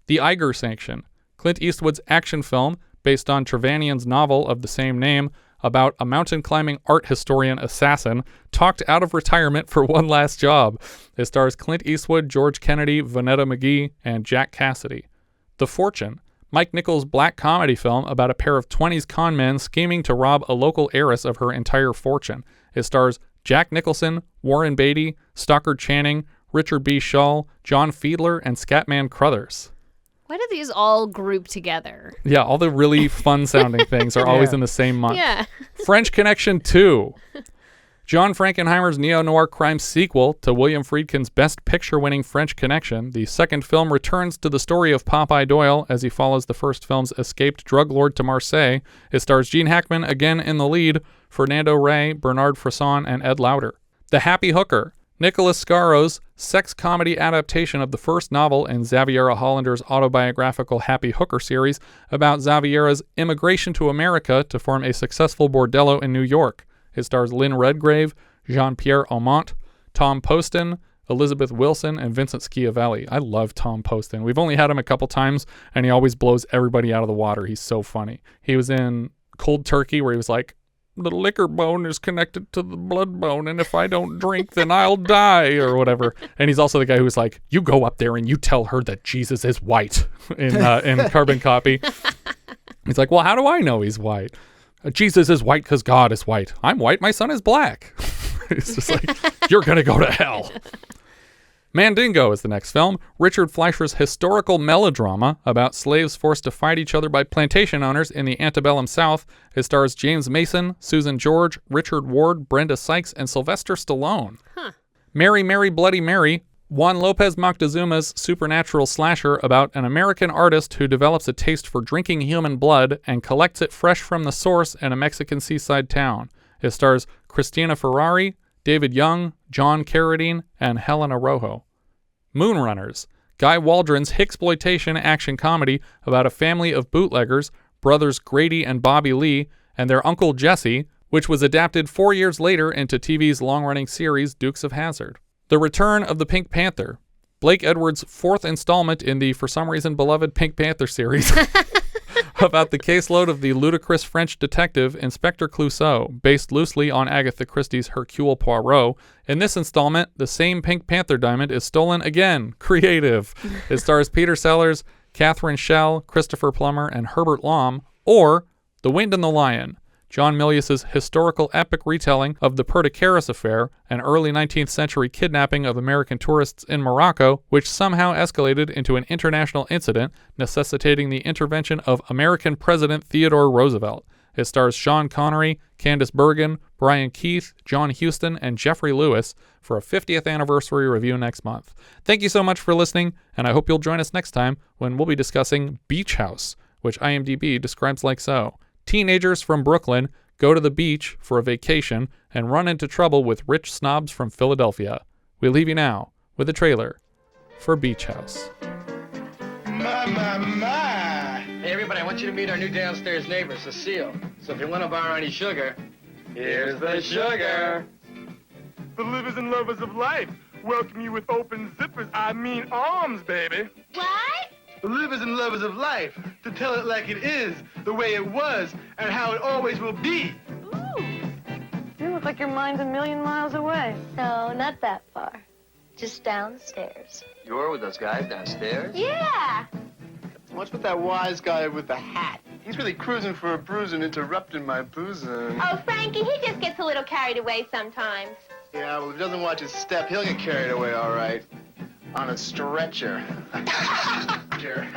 The Eiger Sanction, Clint Eastwood's action film based on Trevanian's novel of the same name about a mountain-climbing art historian assassin talked out of retirement for one last job. It stars Clint Eastwood, George Kennedy, Vanetta McGee, and Jack Cassidy. The Fortune, Mike Nichols' black comedy film about a pair of 20s con men scheming to rob a local heiress of her entire fortune. It stars Jack Nicholson, Warren Beatty, Stockard Channing, Richard B. Shull, John Fiedler, and Scatman Crothers. Why do these all group together? Yeah, all the really fun-sounding things are always in the same month. Yeah. French Connection 2. John Frankenheimer's neo-noir crime sequel to William Friedkin's Best Picture-winning French Connection, the second film returns to the story of Popeye Doyle as he follows the first film's escaped drug lord to Marseille. It stars Gene Hackman again in the lead, Fernando Rey, Bernard Frisson, and Ed Lauter. The Happy Hooker, Nicholas Scarro's sex comedy adaptation of the first novel in Xaviera Hollander's autobiographical Happy Hooker series about Xaviera's immigration to America to form a successful bordello in New York. It stars Lynn Redgrave, Jean-Pierre Aumont, Tom Poston, Elizabeth Wilson, and Vincent Schiavelli. I love Tom Poston. We've only had him a couple times, and he always blows everybody out of the water. He's so funny. He was in Cold Turkey, where he was like, the liquor bone is connected to the blood bone, and if I don't drink, then I'll die, or whatever. And he's also the guy who's like, you go up there and you tell her that Jesus is white in Carbon Copy. He's like, well, how do I know he's white? Jesus is white because God is white. I'm white. My son is black. It's just like, you're going to go to hell. Mandingo is the next film, Richard Fleischer's historical melodrama about slaves forced to fight each other by plantation owners in the antebellum South. It stars James Mason, Susan George, Richard Ward, Brenda Sykes, and Sylvester Stallone. Mary, Mary, Bloody Mary, Juan Lopez Moctezuma's supernatural slasher about an American artist who develops a taste for drinking human blood and collects it fresh from the source in a Mexican seaside town. It stars Christina Ferrari, David Young, John Carradine, and Helena Rojo. Moonrunners, Guy Waldron's Hicksploitation action comedy about a family of bootleggers, brothers Grady and Bobby Lee, and their uncle Jesse, which was adapted 4 years later into TV's long-running series Dukes of Hazzard. The Return of the Pink Panther, Blake Edwards' fourth installment in the for some reason beloved Pink Panther series, about the caseload of the ludicrous French detective Inspector Clouseau, based loosely on Agatha Christie's Hercule Poirot. In this installment, the same Pink Panther diamond is stolen again. Creative. It stars Peter Sellers, Catherine Schell, Christopher Plummer, and Herbert Lom. Or The Wind and the Lion, John Milius's historical epic retelling of the Perdicaris affair, an early 19th century kidnapping of American tourists in Morocco, which somehow escalated into an international incident, necessitating the intervention of American President Theodore Roosevelt. It stars Sean Connery, Candice Bergen, Brian Keith, John Huston, and Jeffrey Lewis for a 50th anniversary review next month. Thank you so much for listening, and I hope you'll join us next time when we'll be discussing Beach House, which IMDb describes like so. Teenagers from Brooklyn go to the beach for a vacation and run into trouble with rich snobs from Philadelphia. We leave you now with a trailer for Beach House. My. Hey, everybody, I want you to meet our new downstairs neighbor, Cecile. So if you want to borrow any sugar, here's the sugar. The livers and lovers of life welcome you with open zippers, I mean arms, baby. What? The livers and lovers of life, to tell it like it is, the way it was, and how it always will be. Ooh. You look like your mind's a million miles away. No, not that far. Just downstairs. You were with those guys downstairs? Yeah. What's with that wise guy with the hat? He's really cruising for a bruise and interrupting my boozing. Oh, Frankie, he just gets a little carried away sometimes. Yeah, well, if he doesn't watch his step, he'll get carried away all right. On a stretcher. Sure.